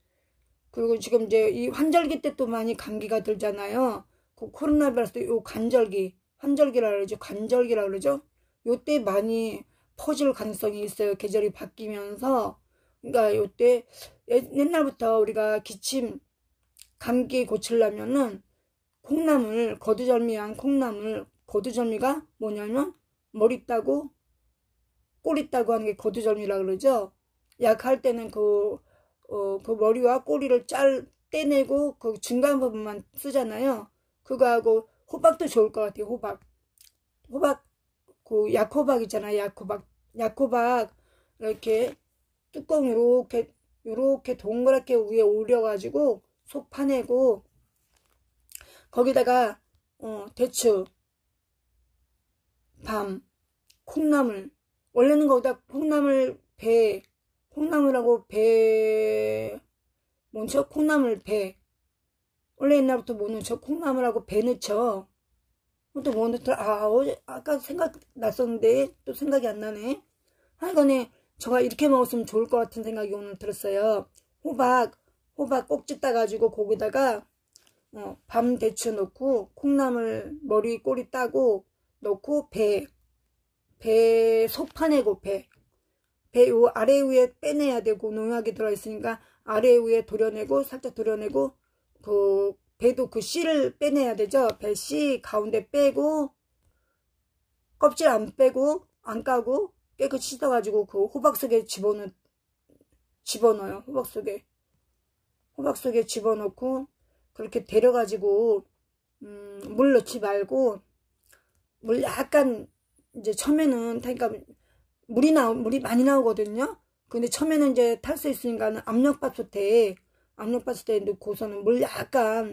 그리고 지금 이제 이 환절기 때 또 많이 감기가 들잖아요. 그 코로나 바이러스 요 환절기라 그러죠. 관절기라 그러죠. 요때 많이 퍼질 가능성이 있어요. 계절이 바뀌면서. 그러니까 요때 옛날부터 우리가 기침 감기 고치려면은 콩나물, 거두절미한 콩나물, 거두절미가 뭐냐면 머리 따고 꼬리 따고 하는 게 거두절미라 그러죠. 약할 때는 그 머리와 꼬리를 떼내고 그 중간 부분만 쓰잖아요. 그거하고 호박도 좋을 것 같아요. 호박 그 약호박 있잖아요. 약호박 이렇게 뚜껑 요렇게 동그랗게 위에 올려가지고 속 파내고 거기다가 대추, 밤, 콩나물 원래는 거기다 콩나물하고 뭔죠? 콩나물 배 원래 옛날부터 뭐 넣죠? 콩나물하고 배 넣죠. 또 뭐 넣더라? 아까 생각났었는데 또 생각이 안 나네. 하여간에 제가 이렇게 먹었으면 좋을 것 같은 생각이 오늘 들었어요. 호박 꼭지 따가지고 거기다가 밤 대추 넣고 콩나물 머리 꼬리 따고 넣고 배 속 파내고 배 요 아래 위에 빼내야 되고 농약이 들어있으니까 아래 위에 살짝 도려내고 그 배도 그 씨를 빼내야 되죠. 배 씨 가운데 빼고 껍질 안 빼고 안 까고 깨끗이 씻어가지고 그 호박 속에 집어넣어요. 호박 속에 집어넣고 그렇게 데려가지고 물 넣지 말고 물 약간 이제 처음에는 그러니까 물이 많이 나오거든요. 근데 처음에는 이제 탈 수 있으니까 압력밥솥에 넣고서는 물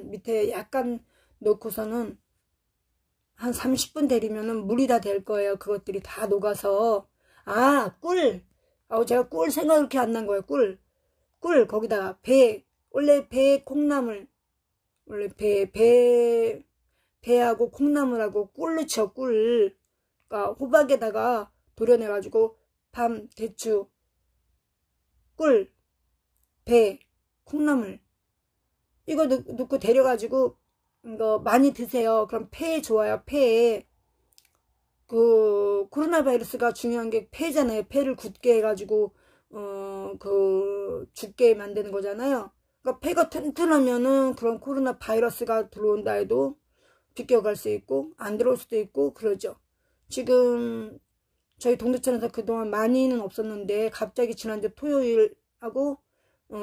밑에 약간 넣고서는 한 30분 데리면은 물이 다 될 거예요. 그것들이 다 녹아서. 꿀! 제가 꿀 생각 이렇게 안 난 거예요. 꿀 거기다가 원래 콩나물 원래 배하고 콩나물하고 꿀 넣죠. 꿀 그러니까 호박에다가 도려내가지고 밤, 대추, 꿀, 배, 콩나물 이거 넣고 데려가지고 이거 많이 드세요. 그럼 폐에 좋아요. 폐에. 그 코로나 바이러스가 중요한 게 폐잖아요. 폐를 굳게 해가지고 죽게 만드는 거잖아요. 그러니까 폐가 튼튼하면은 그런 코로나 바이러스가 들어온다 해도 비껴갈 수 있고 안 들어올 수도 있고 그러죠. 지금 저희 동두천에서 그동안 많이는 없었는데 갑자기 지난주 토요일하고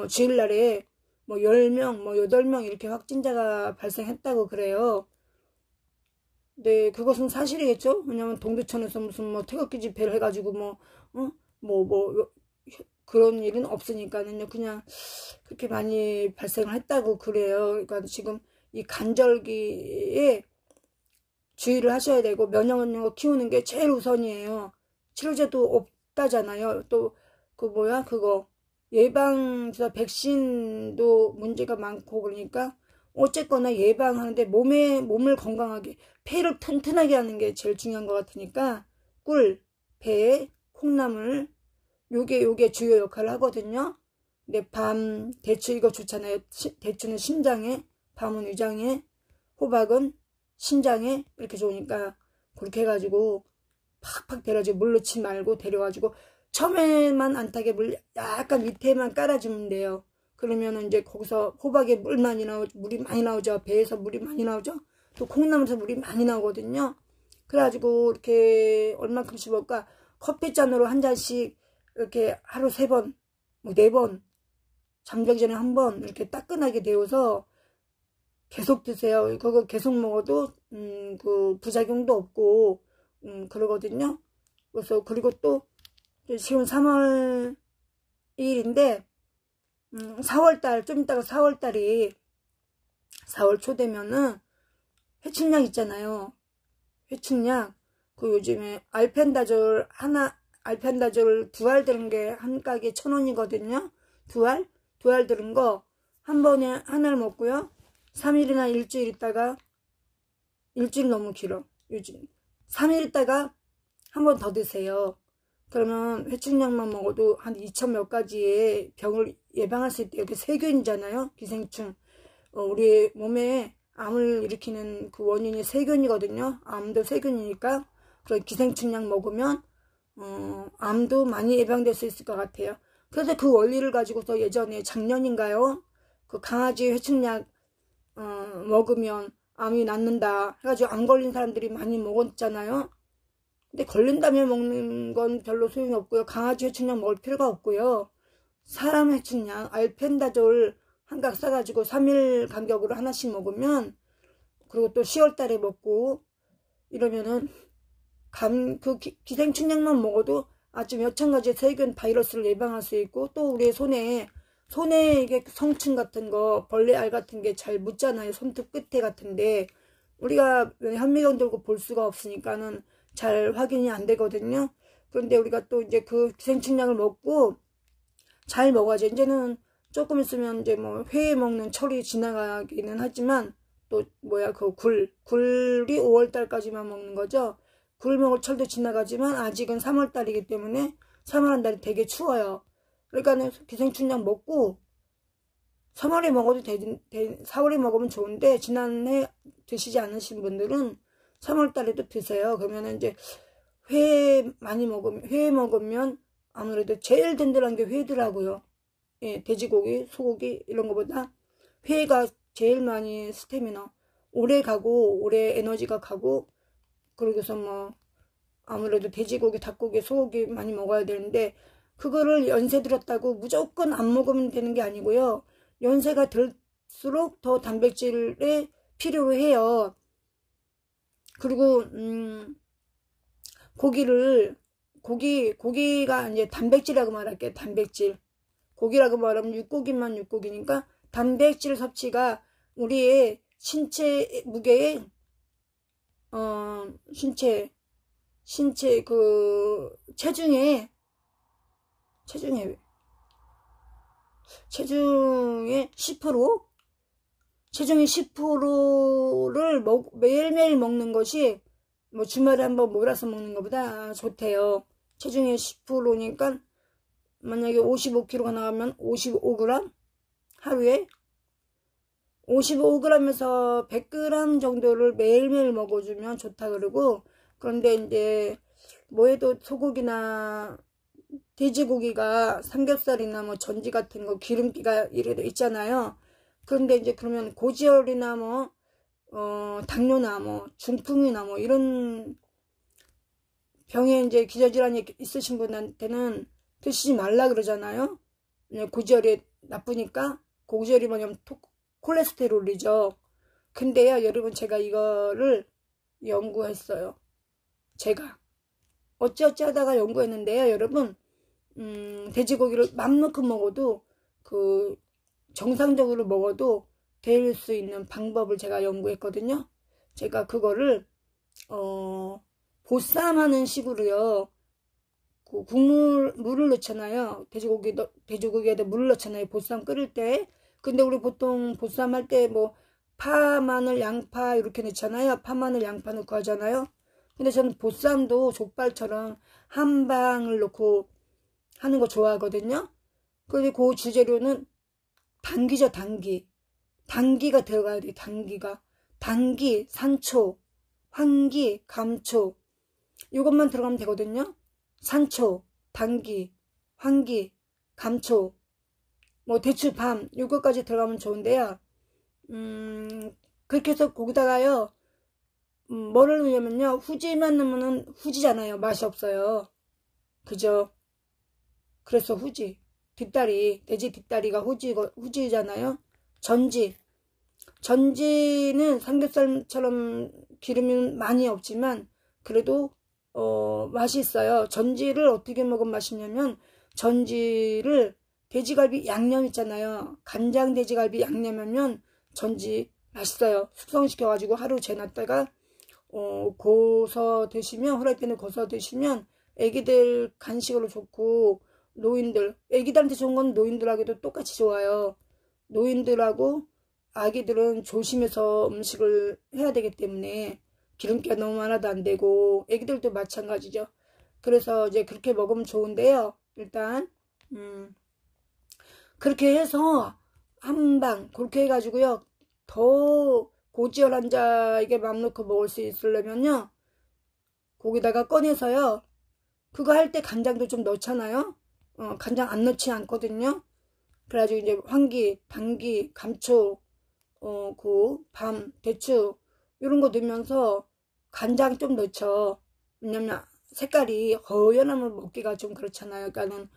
주일날에 뭐 10명, 뭐 8명 이렇게 확진자가 발생했다고 그래요. 네, 그것은 사실이겠죠? 왜냐면 동두천에서 무슨 뭐 태극기 집회를 해가지고 그런 일은 없으니까는요. 그냥 그렇게 많이 발생을 했다고 그래요. 그러니까 지금 이 간절기에 주의를 하셔야 되고 면역력을 키우는 게 제일 우선이에요. 치료제도 없다잖아요. 또 그거 예방주사 백신도 문제가 많고 그러니까 어쨌거나 예방하는데 몸을 건강하게 폐를 튼튼하게 하는 게 제일 중요한 것 같으니까 꿀, 배, 콩나물 요게 주요 역할을 하거든요. 근데 밤, 대추 이거 좋잖아요. 대추는 심장에, 밤은 위장에, 호박은 신장에 이렇게 좋으니까 그렇게 해가지고 팍팍 데려가지고 물 넣지 말고 데려가지고 처음에만 안 타게 물 약간 밑에만 깔아주면 돼요. 그러면 이제 거기서 호박에 물이 많이 나오죠. 배에서 물이 많이 나오죠. 또 콩나물에서 물이 많이 나오거든요. 그래가지고 이렇게 얼만큼 씹을까? 커피잔으로 한 잔씩 이렇게 하루 3번, 뭐 4번, 잠자기 전에 1번 이렇게 따끈하게 데워서 계속 드세요. 그거 계속 먹어도 그 부작용도 없고 그러거든요. 그래서 그리고 또 지금 3월 2일인데 4월달 좀 이따가 4월달이 4월 초 되면은 회충약 있잖아요. 회충약 그 요즘에 알펜다졸 2알 들은 게 한 가게 1,000원이거든요. 2알 들은 거 한 번에 하나를 먹고요. 3일이나 일주일 있다가 일주일 너무 길어. 요즘 3일 있다가 한 번 더 드세요. 그러면 회충약만 먹어도 한 2,000 몇 가지의 병을 예방할 수 있대요. 이게 세균이잖아요. 기생충. 우리 몸에 암을 일으키는 그 원인이 세균이거든요. 암도 세균이니까 그런 기생충약 먹으면 암도 많이 예방될 수 있을 것 같아요. 그래서 그 원리를 가지고서 예전에 작년인가요? 그 강아지 회충약 먹으면 암이 낫는다 해가지고 안 걸린 사람들이 많이 먹었잖아요. 근데 걸린다면 먹는 건 별로 소용이 없고요. 강아지 회충약 먹을 필요가 없고요. 사람 회충약 알펜다졸 한 각 싸가지고 3일 간격으로 하나씩 먹으면 그리고 또 10월달에 먹고 이러면은 기생충약만 먹어도 아주 몇천 가지 세균 바이러스를 예방할 수 있고 또 우리 손에 이게 성충 같은 거 벌레 알 같은 게 잘 묻잖아요. 손톱 끝에 같은데 우리가 현미경 들고 볼 수가 없으니까는 잘 확인이 안 되거든요. 그런데 우리가 또 이제 그 기생충약을 먹고 잘 먹어야죠. 이제는 조금 있으면 이제 뭐 회 먹는 철이 지나가기는 하지만 또 굴이 5월달까지만 먹는 거죠. 굴 먹을 철도 지나가지만 아직은 3월달이기 때문에 3월 한 달이 되게 추워요. 그러니까 기생충약 먹고 3월에 먹어도 4월에 먹으면 좋은데 지난해 드시지 않으신 분들은 3월달에도 드세요. 그러면 이제 회 먹으면 아무래도 제일 든든한 게 회더라고요. 예, 돼지고기, 소고기 이런 거보다 회가 제일 많이 스태미나 오래 가고 오래 에너지가 가고 그러고서 뭐 아무래도 돼지고기, 닭고기, 소고기 많이 먹어야 되는데 그거를 연세 들었다고 무조건 안 먹으면 되는 게 아니고요. 연세가 들수록 더 단백질에 필요로 해요. 그리고 고기가 이제 단백질이라고 말할게요. 단백질. 고기라고 말하면 육고기만 육고기니까 단백질 섭취가 우리의 신체 무게의 신체 그 체중의 10% 체중의 10%를 매일매일 먹는 것이 뭐 주말에 한번 몰아서 먹는 것보다 좋대요. 체중이 10%니까 만약에 55kg가 나가면 55g 하루에 55g에서 100g 정도를 매일매일 먹어주면 좋다 그러고, 그런데 이제 뭐해도 소고기나 돼지고기가 삼겹살이나 뭐 전지 같은 거 기름기가 이래도 있잖아요. 그런데 이제 그러면 고지혈이나 뭐 당뇨나 뭐 중풍이나 뭐 이런 병에 이제 기저질환이 있으신 분한테는 드시지 말라 그러잖아요. 고지혈이 나쁘니까. 고지혈이 뭐냐면 콜레스테롤이죠. 근데요 여러분, 제가 이거를 연구했어요. 제가 어찌어찌 하다가 연구했는데요 여러분, 돼지고기를 맘만큼 먹어도 정상적으로 먹어도 될 수 있는 방법을 제가 연구했거든요. 제가 그거를 보쌈하는 식으로요. 물을 넣잖아요. 돼지고기에다 물을 넣잖아요. 보쌈 끓일 때. 근데 우리 보통 보쌈 할 때 뭐 파, 마늘, 양파 이렇게 넣잖아요. 파, 마늘, 양파 넣고 하잖아요. 근데 저는 보쌈도 족발처럼 한 방을 넣고 하는 거 좋아하거든요. 그리고 그 주재료는 당귀죠, 당귀. 당귀가 들어가야 돼요, 당귀가. 당귀, 산초, 황기, 감초. 이것만 들어가면 되거든요. 산초, 당귀, 황기, 감초, 뭐 대추, 밤, 이것까지 들어가면 좋은데요. 그렇게 해서 거기다가요, 뭐를 넣으냐면요, 후지만 넣으면 후지잖아요. 맛이 없어요. 그죠? 그래서 후지, 뒷다리, 돼지 뒷다리가 후지잖아요. 전지는 삼겹살처럼 기름이 많이 없지만 그래도 맛이 있어요. 전지를 어떻게 먹으면 맛있냐면, 전지를 돼지갈비 양념 있잖아요. 간장 돼지갈비 양념하면 전지 맛있어요. 숙성시켜가지고 하루 재놨다가 고서 드시면, 후라이팬에 고서 드시면 애기들 간식으로 좋고, 애기들한테 좋은 건 노인들하고도 똑같이 좋아요. 노인들하고 아기들은 조심해서 음식을 해야 되기 때문에 기름기가 너무 많아도 안 되고, 애기들도 마찬가지죠. 그래서 이제 그렇게 먹으면 좋은데요. 일단 그렇게 해서 한방 그렇게 해가지고요, 더 고지혈 환자에게 맘 놓고 먹을 수 있으려면요, 거기다가 꺼내서요, 그거 할 때 간장도 좀 넣잖아요. 간장 안 넣지 않거든요. 그래가지고 이제 황기, 당귀, 감초, 밤, 대추 이런 거 넣으면서 간장 좀 넣죠. 왜냐면 색깔이 허연하면 먹기가 좀 그렇잖아요. 그러니까는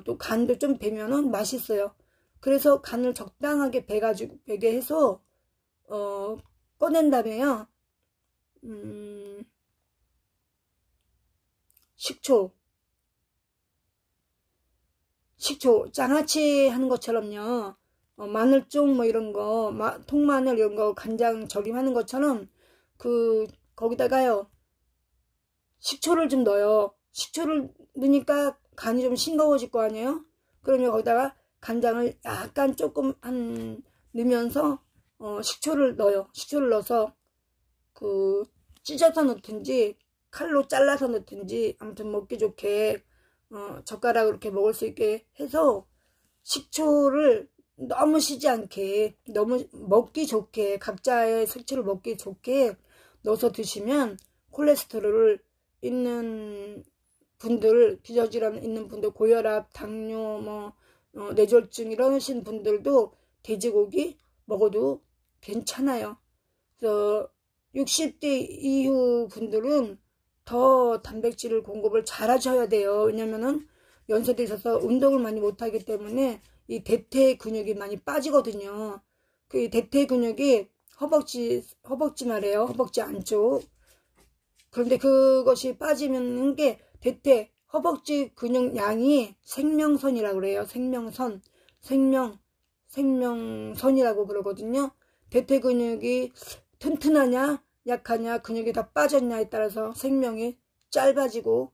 또 간도 좀 배면은 맛있어요. 그래서 간을 적당하게 배게 해서 꺼낸 다음에요, 식초 장아찌 하는 것처럼요, 마늘종 뭐 이런 거, 통마늘 이런 거 간장 절임하는 것처럼 거기다가요 식초를 좀 넣어요. 식초를 넣으니까 간이 좀 싱거워질 거 아니에요. 그러면 거기다가 간장을 약간 조금 넣으면서 식초를 넣어요. 식초를 넣어서 찢어서 넣든지 칼로 잘라서 넣든지, 아무튼 먹기 좋게 젓가락으로 이렇게 먹을 수 있게 해서, 식초를 너무 시지 않게, 너무 먹기 좋게, 각자의 식초를 먹기 좋게 넣어서 드시면 콜레스테롤 있는 분들, 기저질환 있는 분들, 고혈압, 당뇨, 뭐 뇌졸중 이러신 분들도 돼지고기 먹어도 괜찮아요. 그래서 60대 이후 분들은 더 단백질을 공급을 잘 하셔야 돼요. 왜냐면은 연세 드셔서 운동을 많이 못하기 때문에 이 대퇴 근육이 많이 빠지거든요. 그 대퇴 근육이 허벅지 말이에요. 허벅지 안쪽. 그런데 그것이 빠지는 게 대퇴, 허벅지 근육 양이 생명선이라고 그래요. 생명선이라고 그러거든요. 대퇴 근육이 튼튼하냐 약하냐, 근육이 다 빠졌냐에 따라서 생명이 짧아지고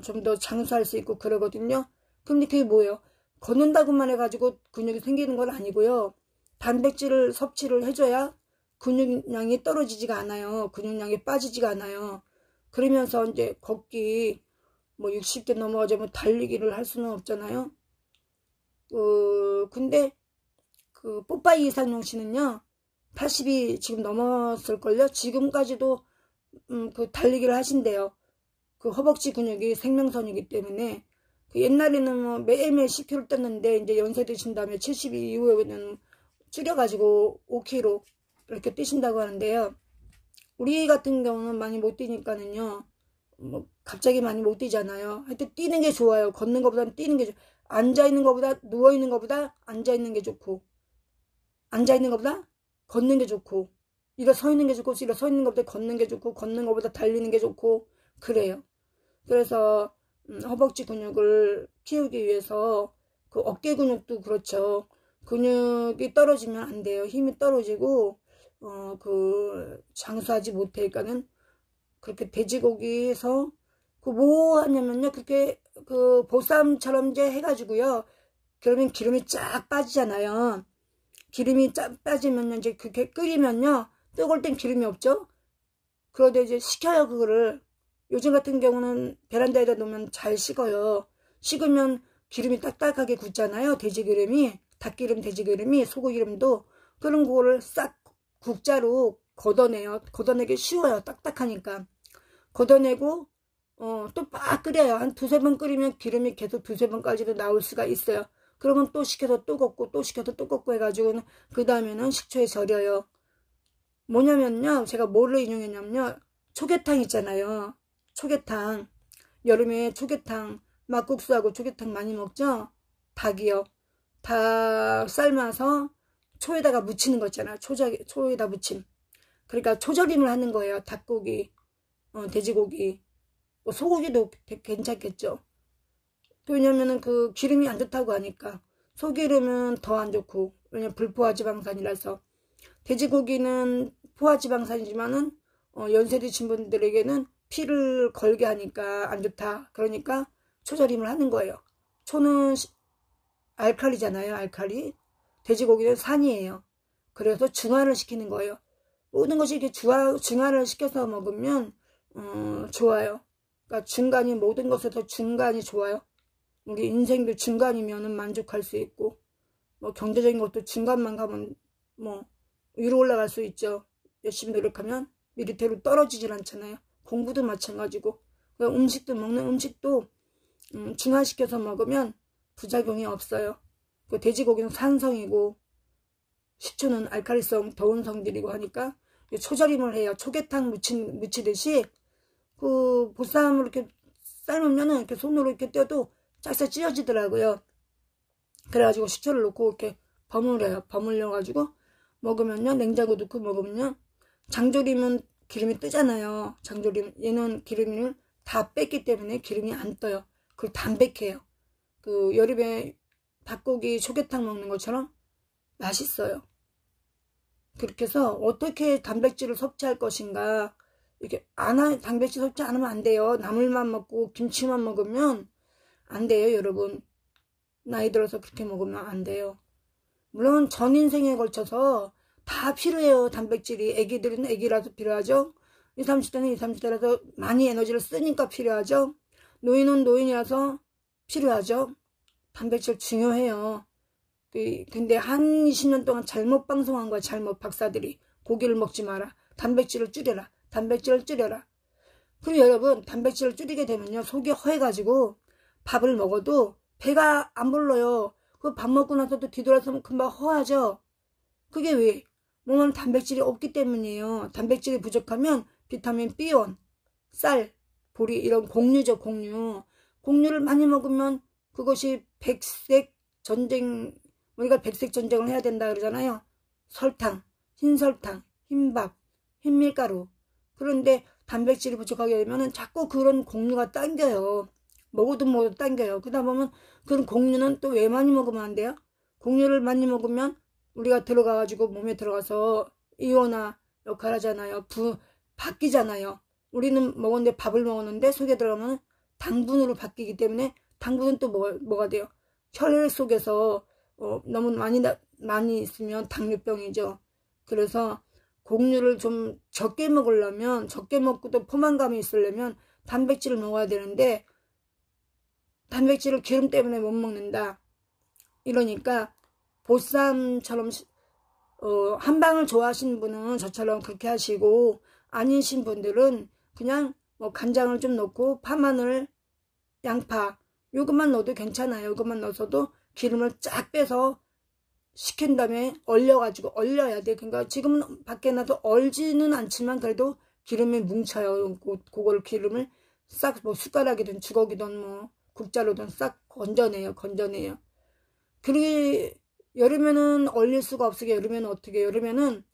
좀 더 장수할 수 있고 그러거든요. 근데 그게 뭐예요? 걷는다고만 해가지고 근육이 생기는 건 아니고요. 단백질을 섭취를 해줘야 근육량이 떨어지지가 않아요. 근육량이 빠지지가 않아요. 그러면서 이제 걷기 뭐 60대 넘어가자면 달리기를 할 수는 없잖아요. 근데 그 뽀빠이 이상용 씨는요 80이 지금 넘었을걸요. 지금까지도 그 달리기를 하신대요. 그 허벅지 근육이 생명선이기 때문에. 그 옛날에는 뭐 매일매일 10kg 떴는데 이제 연세 드신 다음에 70 이후에는 줄여가지고 5kg 이렇게 뛰신다고 하는데요. 우리 같은 경우는 많이 못 뛰니까는요. 뭐 갑자기 많이 못 뛰잖아요. 하여튼 뛰는 게 좋아요. 걷는 것보다는 뛰는 게 앉아있는 것보다 누워있는 것보다 앉아있는 게 좋고, 앉아있는 것보다 걷는 게 좋고, 일어서 있는 게 좋고, 일어서 있는 것보다 걷는 게 좋고, 걷는 것보다 달리는 게 좋고, 그래요. 그래서 허벅지 근육을 키우기 위해서 그 어깨 근육도 그렇죠. 근육이 떨어지면 안 돼요. 힘이 떨어지고 그 장수하지 못하니까는 그렇게 돼지고기에서 그 뭐 하냐면요. 그렇게 그 보쌈처럼 이제 해가지고요. 그러면 기름이 쫙 빠지잖아요. 기름이 쫙 빠지면 이제 그렇게 끓이면요. 뜨거울 땐 기름이 없죠. 그러다 이제 식혀요 그거를. 요즘 같은 경우는 베란다에다 놓으면 잘 식어요. 식으면 기름이 딱딱하게 굳잖아요. 돼지기름이, 닭기름, 돼지기름이, 소고기름도. 그런 거를 싹 국자로 걷어내요. 걷어내기 쉬워요. 딱딱하니까. 걷어내고 또 막 끓여요. 한 두세 번 끓이면 기름이 계속 두세 번까지도 나올 수가 있어요. 그러면 또 식혀서 또 걷고 또 식혀서 또 걷고 해가지고는 그 다음에는 식초에 절여요. 뭐냐면요. 제가 뭐를 인용했냐면요. 초계탕 있잖아요. 초계탕. 여름에 초계탕, 막국수하고 초계탕 많이 먹죠? 닭이요. 닭 삶아서 초에다가 묻히는 거 있잖아요. 초에다 묻힘. 그러니까 초절임을 하는 거예요. 닭고기, 돼지고기, 뭐 소고기도 괜찮겠죠. 왜냐면은 그 기름이 안 좋다고 하니까. 소기름은 더 안 좋고, 왜냐면 불포화지방산이라서. 돼지고기는 포화지방산이지만은 연세 드신 분들에게는 피를 걸게 하니까 안 좋다. 그러니까 초절임을 하는 거예요. 초는 알칼리잖아요. 알칼리. 돼지고기는 산이에요. 그래서 중화를 시키는 거예요. 모든 것이 이렇게 중화를 시켜서 먹으면 좋아요. 그러니까 중간이 모든 것에서 중간이 좋아요. 우리 인생도 중간이면 만족할 수 있고 뭐 경제적인 것도 중간만 가면 뭐 위로 올라갈 수 있죠. 열심히 노력하면 밑으로 떨어지질 않잖아요. 공부도 마찬가지고 음식도 먹는 음식도 중화시켜서 먹으면 부작용이 없어요. 그 돼지고기는 산성이고 식초는 알칼리성 더운 성질이고 하니까 초절임을 해요. 초계탕 무치듯이 그 보쌈을 이렇게 삶으면은 이렇게 손으로 이렇게 떼도 짝짝 찢어지더라고요. 그래가지고 식초를 넣고 이렇게 버무려요. 버물려가지고 먹으면요. 냉장고 넣고 먹으면요. 장조림은 기름이 뜨잖아요. 장조림. 얘는 기름을 다 뺐기 때문에 기름이 안 떠요. 그리고 담백해요. 그 여름에 닭고기 초계탕 먹는 것처럼 맛있어요. 그렇게 해서 어떻게 단백질을 섭취할 것인가. 이렇게 단백질 섭취 안 하면 안 돼요. 나물만 먹고 김치만 먹으면 안 돼요, 여러분. 나이 들어서 그렇게 먹으면 안 돼요. 물론 전 인생에 걸쳐서 다 필요해요. 단백질이. 애기들은 애기라서 필요하죠. 20, 30대는 20, 30대라서 많이 에너지를 쓰니까 필요하죠. 노인은 노인이라서 필요하죠. 단백질 중요해요. 근데 한 20년 동안 잘못 방송한 거야. 잘못 박사들이. 고기를 먹지 마라. 단백질을 줄여라. 단백질을 줄여라. 그리고 여러분 단백질을 줄이게 되면요. 속이 허해가지고 밥을 먹어도 배가 안 불러요. 그 밥 먹고 나서도 뒤돌아서면 금방 허하죠. 그게 왜? 몸은 단백질이 없기 때문이에요. 단백질이 부족하면 비타민 B1, 쌀, 보리 이런 곡류죠. 곡류. 곡류를 많이 먹으면 그것이 백색 전쟁, 우리가 백색 전쟁을 해야 된다 그러잖아요. 설탕, 흰설탕, 흰밥, 흰밀가루. 그런데 단백질이 부족하게 되면 자꾸 그런 곡류가 당겨요. 먹어도 당겨요. 그러다 보면 그런 곡류는 또 왜 많이 먹으면 안 돼요? 곡류를 많이 먹으면 우리가 들어가가지고 몸에 들어가서 이온화 역할 하잖아요. 바뀌잖아요. 우리는 먹었는데 밥을 먹었는데 속에 들어가면 당분으로 바뀌기 때문에 당분은 또 뭐가 돼요? 혈액 속에서 너무 많이 있으면 당뇨병이죠. 그래서 곡류를 좀 적게 먹으려면, 적게 먹고도 포만감이 있으려면 단백질을 먹어야 되는데 단백질을 기름 때문에 못 먹는다. 이러니까 보쌈처럼 한방을 좋아하시는 분은 저처럼 그렇게 하시고, 아니신 분들은 그냥 뭐 간장을 좀 넣고 파마늘, 양파 요것만 넣어도 괜찮아요. 요것만 넣어서도 기름을 쫙 빼서 식힌 다음에 얼려가지고, 얼려야 돼. 그러니까 지금은 밖에 놔도 얼지는 않지만 그래도 기름이 뭉쳐요. 그걸 기름을 싹 뭐 숟가락이든 주걱이든 뭐 국자로든 싹 건져내요. 그리고 여름에는 얼릴 수가 없으게, 여름에는 어떻게 해요? 여름에는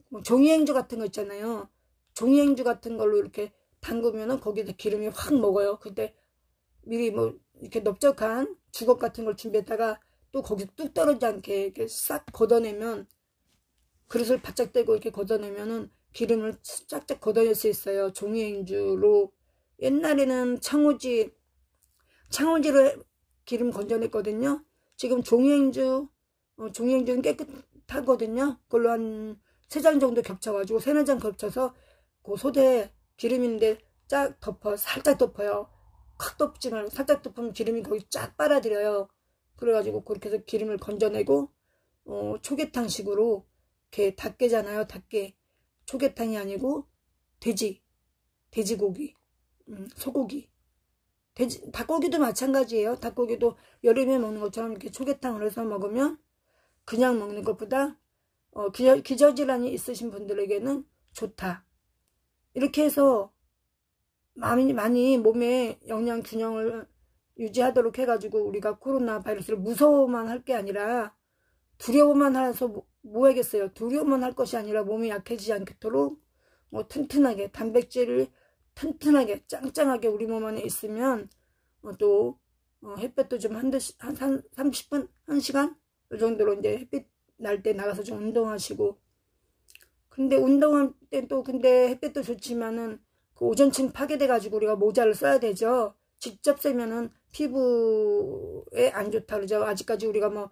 뭐 종이행주 같은 거 있잖아요. 종이행주 같은 걸로 이렇게 담그면은 거기다 기름이 확 먹어요. 그때 미리 뭐 이렇게 넓적한 주걱 같은 걸 준비했다가 또 거기 뚝 떨어지지 않게 이렇게 싹 걷어내면, 그릇을 바짝 떼고 이렇게 걷어내면은 기름을 쫙쫙 걷어낼 수 있어요. 종이행주로. 옛날에는 창호지로 기름 건져냈거든요. 지금 종이행주는 깨끗하거든요. 그걸로 한 3장 정도 겹쳐가지고 3-4장 겹쳐서 그 소대에 기름인데 쫙 덮어, 살짝 덮어요. 콱 덮지 말고 살짝 덮으면 기름이 거기 쫙 빨아들여요. 그래가지고 그렇게 해서 기름을 건져내고 초계탕식으로 이렇게 닭게잖아요. 닭게. 초계탕이 아니고 돼지고기, 소고기. 닭고기도 마찬가지예요. 닭고기도 여름에 먹는 것처럼 이렇게 초계탕을 해서 먹으면 그냥 먹는 것보다 기저질환이 있으신 분들에게는 좋다. 이렇게 해서 많이 몸에 영양 균형을 유지하도록 해가지고 우리가 코로나 바이러스를 무서워만 할 게 아니라 두려워만 해서 뭐 하겠어요. 두려워만 할 것이 아니라 몸이 약해지지 않도록 튼튼하게 단백질을 튼튼하게 짱짱하게 우리 몸 안에 있으면 또 햇볕도 좀 한 30분, 1시간 이 정도로 이제 햇빛 날 때 나가서 좀 운동하시고. 근데 운동할 때 또 근데 햇빛도 좋지만은 그 오존층 파괴돼 가지고 우리가 모자를 써야 되죠. 직접 쐬면은 피부에 안 좋다 그러죠. 아직까지 우리가 뭐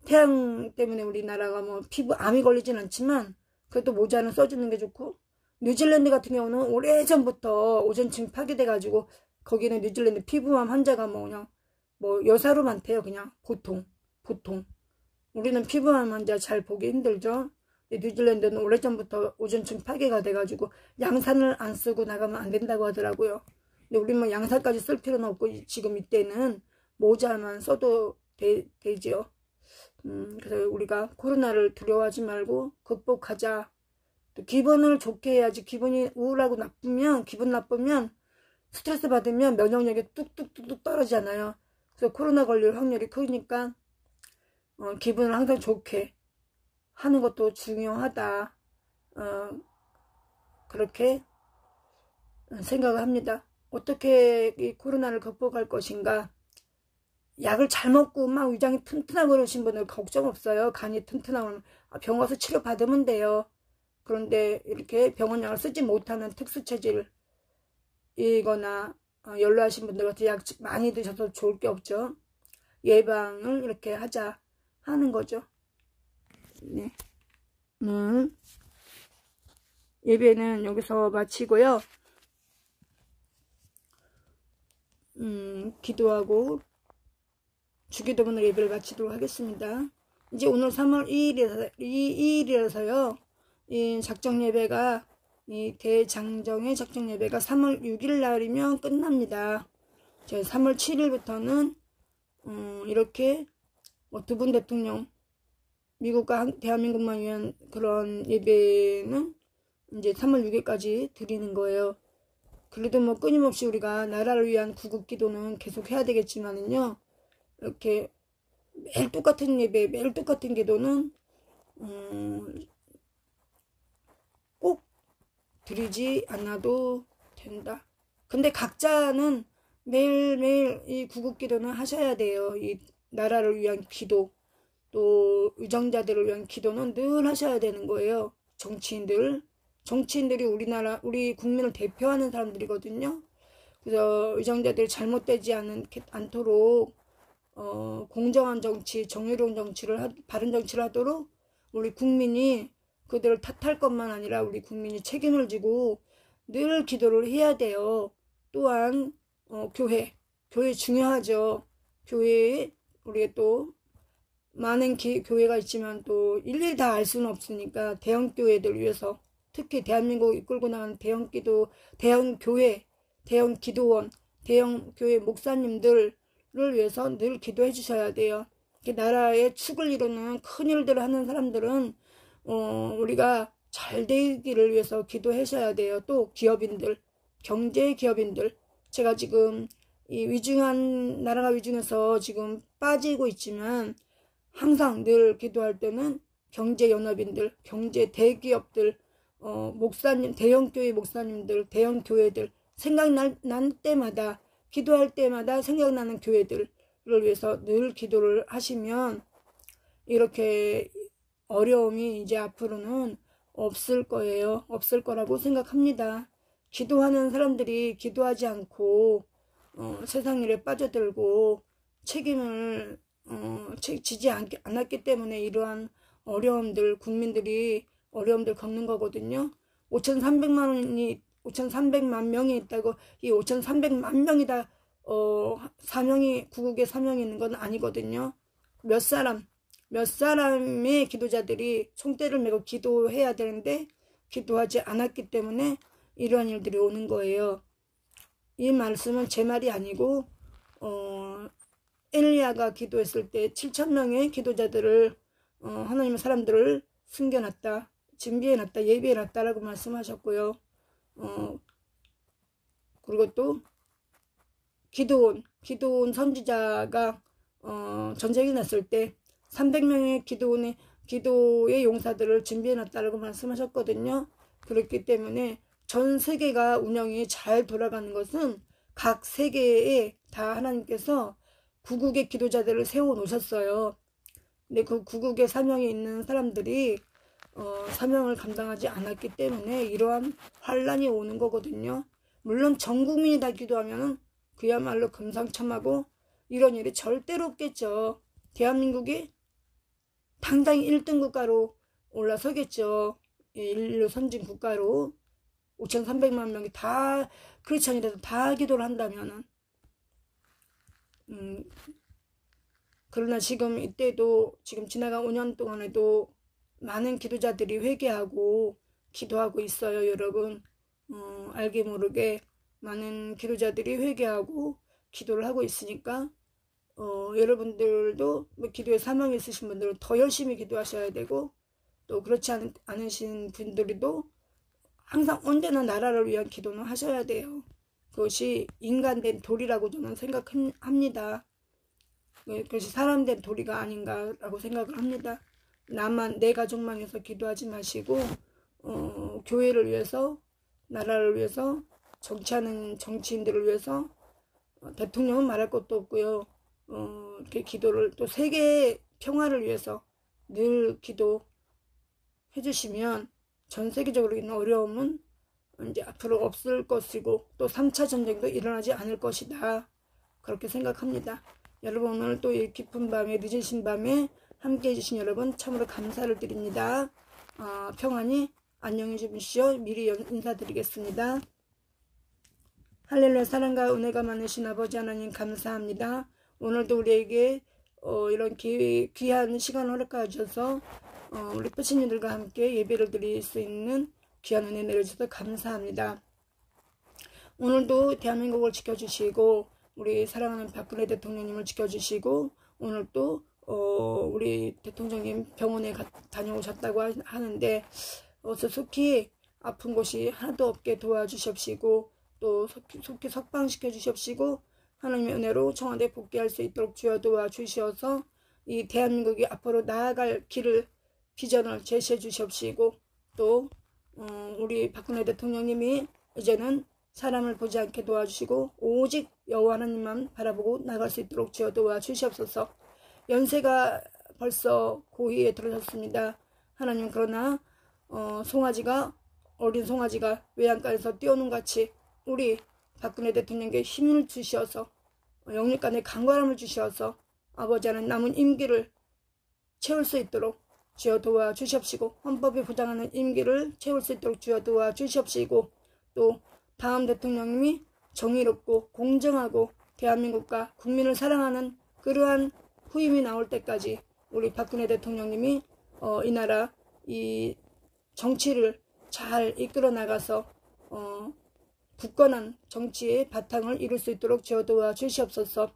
태양 때문에 우리나라가 뭐 피부암이 걸리진 않지만 그래도 모자는 써주는 게 좋고, 뉴질랜드 같은 경우는 오래전부터 오존층 파괴돼 가지고 거기는 뉴질랜드 피부암 환자가 뭐 그냥 뭐 여사로 많대요. 그냥 보통 우리는 피부암 환자 잘 보기 힘들죠. 뉴질랜드는 오래전부터 오존층 파괴가 돼가지고 양산을 안 쓰고 나가면 안 된다고 하더라고요. 근데 우리 뭐 양산까지 쓸 필요는 없고 지금 이때는 모자만 써도 되죠. 그래서 우리가 코로나를 두려워하지 말고 극복하자. 또 기분을 좋게 해야지. 기분이 우울하고 기분 나쁘면 스트레스 받으면 면역력이 뚝뚝뚝뚝 떨어지잖아요. 그래서 코로나 걸릴 확률이 크니까 기분을 항상 좋게 하는 것도 중요하다. 그렇게 생각을 합니다. 어떻게 이 코로나를 극복할 것인가? 약을 잘 먹고 막 위장이 튼튼하고 그러신 분들 걱정 없어요. 간이 튼튼하면 병원 가서 치료 받으면 돼요. 그런데 이렇게 병원약을 쓰지 못하는 특수체질이거나 연로하신 분들 같은 약 많이 드셔서 좋을 게 없죠. 예방을 이렇게 하자 하는 거죠. 네. 예배는 여기서 마치고요. 기도하고 주기도문으로 예배를 마치도록 하겠습니다. 이제 오늘 3월 2일이라서요. 이 작정 예배가, 이 대장정의 작정 예배가 3월 6일 날이면 끝납니다. 3월 7일부터는 이렇게 두 분 대통령, 미국과 대한민국만 위한 그런 예배는 이제 3월 6일까지 드리는 거예요. 그래도 뭐 끊임없이 우리가 나라를 위한 구국기도는 계속 해야 되겠지만은요, 이렇게 매일 똑같은 예배, 매일 똑같은 기도는 꼭 드리지 않아도 된다. 근데 각자는 매일매일 이 구국기도는 하셔야 돼요. 이 나라를 위한 기도, 또 의정자들을 위한 기도는 늘 하셔야 되는 거예요. 정치인들이 우리 국민을 대표하는 사람들이거든요. 그래서 의정자들이 잘못되지 않도록 공정한 정치, 정의로운 정치를 바른 정치를 하도록 우리 국민이 그들을 탓할 것만 아니라 우리 국민이 책임을 지고 늘 기도를 해야 돼요. 또한 교회 중요하죠. 교회에 우리가 또 많은 교회가 있지만 또 일일이 다 알 수는 없으니까 대형 교회들 위해서, 특히 대한민국 이끌고 나가는 대형 교회, 대형 기도원, 대형 교회 목사님들을 위해서 늘 기도해 주셔야 돼요. 나라의 축을 이루는 큰 일들을 하는 사람들은 우리가 잘 되기를 위해서 기도하셔야 돼요. 또 기업인들, 경제 기업인들, 제가 지금 이 나라가 위중해서 지금 빠지고 있지만 항상 늘 기도할 때는 경제 연합인들, 경제 대기업들, 목사님, 대형 교회 목사님들, 대형 교회들 생각날 때마다, 기도할 때마다 생각나는 교회들을 위해서 늘 기도를 하시면 이렇게 어려움이 이제 앞으로는 없을 거예요. 없을 거라고 생각합니다. 기도하는 사람들이 기도하지 않고 세상 일에 빠져들고 책임을 지지 않았기 때문에 이러한 어려움들, 국민들이 어려움들 겪는 거거든요. 5,300만 명이 있다고 이 5,300만 명이 다 구국에 사명이 있는 건 아니거든요. 몇 사람의 기도자들이 총대를 메고 기도해야 되는데 기도하지 않았기 때문에 이러한 일들이 오는 거예요. 이 말씀은 제 말이 아니고 엘리야가 기도했을 때 7,000명의 기도자들을 하나님의 사람들을 숨겨놨다, 준비해놨다, 예비해놨다라고 말씀하셨고요. 그리고 또 기도원 선지자가 전쟁이 났을 때 300명의 기도의 용사들을 준비해놨다라고 말씀하셨거든요. 그렇기 때문에 전 세계가 운영이 잘 돌아가는 것은 각 세계에 다 하나님께서 구국의 기도자들을 세워 놓으셨어요. 근데 그 구국의 사명이 있는 사람들이 사명을 감당하지 않았기 때문에 이러한 환란이 오는 거거든요. 물론 전 국민이 다 기도하면 그야말로 금상첨화고 이런 일이 절대로 없겠죠. 대한민국이 당당히 1등 국가로 올라서겠죠. 인류 선진 국가로 5,300만 명이 다 크리스천이라도 다 기도를 한다면은 그러나 지금 이때도 지금 지나간 5년 동안에도 많은 기도자들이 회개하고 기도하고 있어요. 여러분 알게 모르게 많은 기도자들이 회개하고 기도를 하고 있으니까 여러분들도 기도에 사명이 있으신 분들은 더 열심히 기도하셔야 되고, 또 그렇지 않으신 분들도 항상 언제나 나라를 위한 기도는 하셔야 돼요. 그것이 인간된 도리라고 저는 생각합니다. 그것이 사람된 도리가 아닌가라고 생각을 합니다. 내 가족만 위해서 기도하지 마시고 교회를 위해서, 나라를 위해서, 정치하는 정치인들을 위해서, 대통령은 말할 것도 없고요. 이렇게 기도를, 또 세계의 평화를 위해서 늘 기도해 주시면 전 세계적으로 있는 어려움은 이제 앞으로 없을 것이고 또 3차 전쟁도 일어나지 않을 것이다, 그렇게 생각합니다. 여러분 오늘 또 이 깊은 밤에, 늦으신 밤에 함께 해주신 여러분 참으로 감사를 드립니다. 평안히 안녕히 주무시오. 미리 인사드리겠습니다. 할렐루야. 사랑과 은혜가 많으신 아버지 하나님 감사합니다. 오늘도 우리에게 이런 귀한 시간을 허락하여 주셔서 우리 표신님들과 함께 예배를 드릴 수 있는 귀한 은혜 내려주셔서 감사합니다. 오늘도 대한민국을 지켜주시고 우리 사랑하는 박근혜 대통령님을 지켜주시고, 오늘 또 우리 대통령님 병원에 다녀오셨다고 하는데 속히 아픈 곳이 하나도 없게 도와주십시고, 또 속히 석방시켜 주십시고, 하나님의 은혜로 청와대 복귀할 수 있도록 주여 도와주셔서 이 대한민국이 앞으로 나아갈 비전을 제시해 주십시고, 또 우리 박근혜 대통령님이 이제는 사람을 보지 않게 도와주시고 오직 여호와 하나님만 바라보고 나갈 수 있도록 주여 도와주시옵소서. 연세가 벌써 고위에 들어섰습니다. 하나님, 그러나 어린 송아지가 외양간에서 뛰어오는 같이 우리 박근혜 대통령께 힘을 주셔서 영육간에 강건함을 주셔서 아버지 하나님 남은 임기를 채울 수 있도록 주여 도와주시옵시고 헌법이 보장하는 임기를 채울 수 있도록 주여 도와주시옵시고 또 다음 대통령님이 정의롭고 공정하고 대한민국과 국민을 사랑하는 그러한 후임이 나올 때까지 우리 박근혜 대통령님이 이 나라 이 정치를 잘 이끌어 나가서 굳건한 정치의 바탕을 이룰 수 있도록 주여 도와주시옵소서.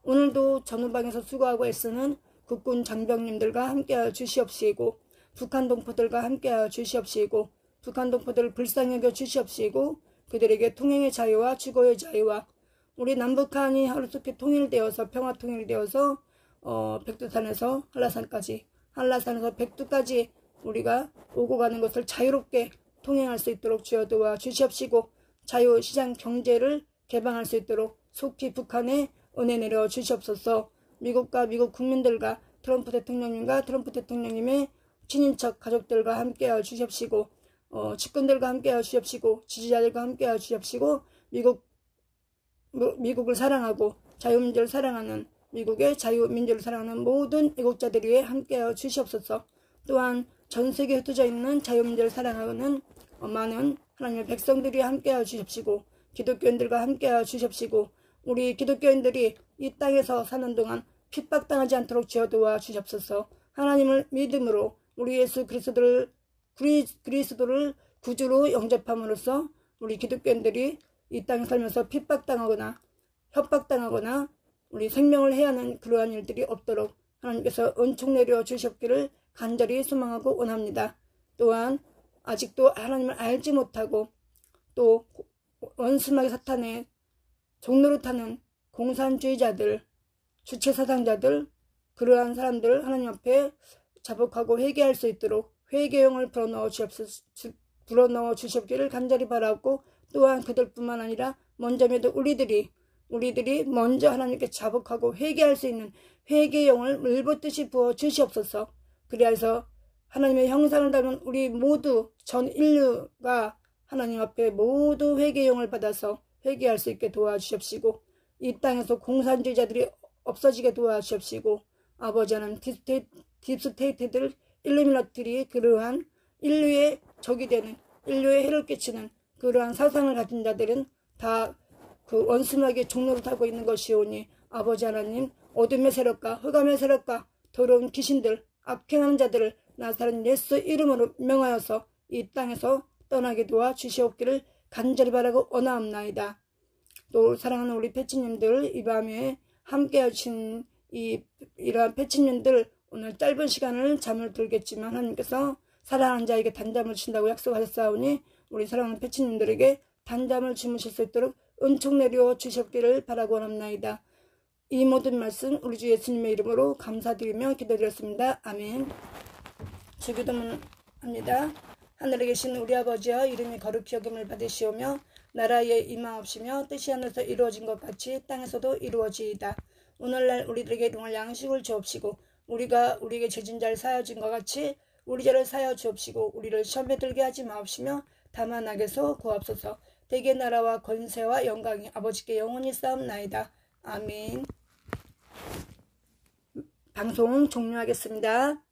오늘도 전후방에서 수고하고 애쓰는 국군 장병님들과 함께하여 주시옵시고 북한 동포들과 함께하여 주시옵시고 북한 동포들을 불쌍히 여겨 주시옵시고 그들에게 통행의 자유와 주거의 자유와 우리 남북한이 하루속히 통일되어서 평화 통일되어서 백두산에서 한라산까지 한라산에서 백두까지 우리가 오고 가는 것을 자유롭게 통행할 수 있도록 주여 도와주시옵시고 자유시장 경제를 개방할 수 있도록 속히 북한에 은혜 내려 주시옵소서. 미국과 미국 국민들과 트럼프 대통령님과 트럼프 대통령님의 친인척 가족들과 함께하여 주시옵시고 측근들과 함께하여 주시옵시고 지지자들과 하여 주시옵시고 미국을 사랑하고 자유민주를 사랑하는 미국의 자유민주를 사랑하는 모든 애국자들 위해 함께하여 주시옵소서. 또한 전세계에 흩어져 있는 자유민주를 사랑하는 많은 하나님의 백성들이 함께하여 주시옵시고 기독교인들과 함께하여 주시옵시고 우리 기독교인들이 이 땅에서 사는 동안 핍박당하지 않도록 주여 도와주시옵소서. 하나님을 믿음으로 우리 예수 그리스도를 구주로 영접함으로써 우리 기독교인들이 이 땅에 살면서 핍박당하거나 협박당하거나 우리 생명을 해야 하는 그러한 일들이 없도록 하나님께서 은총 내려 주시옵기를 간절히 소망하고 원합니다. 또한 아직도 하나님을 알지 못하고 또 원수마귀 사탄의 종로를 타는 공산주의자들, 주체사상자들 그러한 사람들 하나님 앞에 자복하고 회개할 수 있도록 회개용을 불어넣어 주시옵기를 간절히 바라고 또한 그들뿐만 아니라 먼저 믿은 우리들이 먼저 하나님께 자복하고 회개할 수 있는 회개용을 물붓듯이 부어 주시옵소서. 그리하여서 하나님의 형상을 닮은 우리 모두 전 인류가 하나님 앞에 모두 회개용을 받아서 회개할 수 있게 도와주시옵시고 이 땅에서 공산주의자들이 없어지게 도와주시옵시고 아버지 하나님 딥스테이트들 일루미나트들이 그러한 인류의 적이 되는 인류에 해를 끼치는 그러한 사상을 가진 자들은 다 그 원수마귀의 종로를 타고 있는 것이오니 아버지 하나님 어둠의 세력과 흑암의 세력과 더러운 귀신들 악행하는 자들을 나사렛 예수 이름으로 명하여서 이 땅에서 떠나게 도와주시옵기를 간절히 바라고 원하옵나이다. 또 사랑하는 우리 패치님들 이 밤에 함께 하신 이러한 패치님들 오늘 짧은 시간을 잠을 들겠지만 하나님께서 사랑하는 자에게 단잠을 주신다고 약속하셨사오니 우리 사랑하는 패치님들에게 단잠을 주무실 수 있도록 은총 내려 주시옵기를 바라고 원합나이다. 이 모든 말씀 우리 주 예수님의 이름으로 감사드리며 기도드렸습니다. 아멘. 주기도문합니다. 하늘에 계신 우리 아버지여 이름이 거룩히 여김을 받으시오며 나라에 임하옵시며 뜻이 하늘에서 이루어진 것 같이 땅에서도 이루어지이다. 오늘날 우리들에게 일용할 양식을 주옵시고 우리가 우리에게 죄진 자를 사하여 준 것 같이 우리 죄를 사하여 주옵시고 우리를 시험에 들게 하지 마옵시며 다만 악에서 구하옵소서. 대개 나라와 권세와 영광이 아버지께 영원히 쌓옵나이다. 아멘. 방송 종료하겠습니다.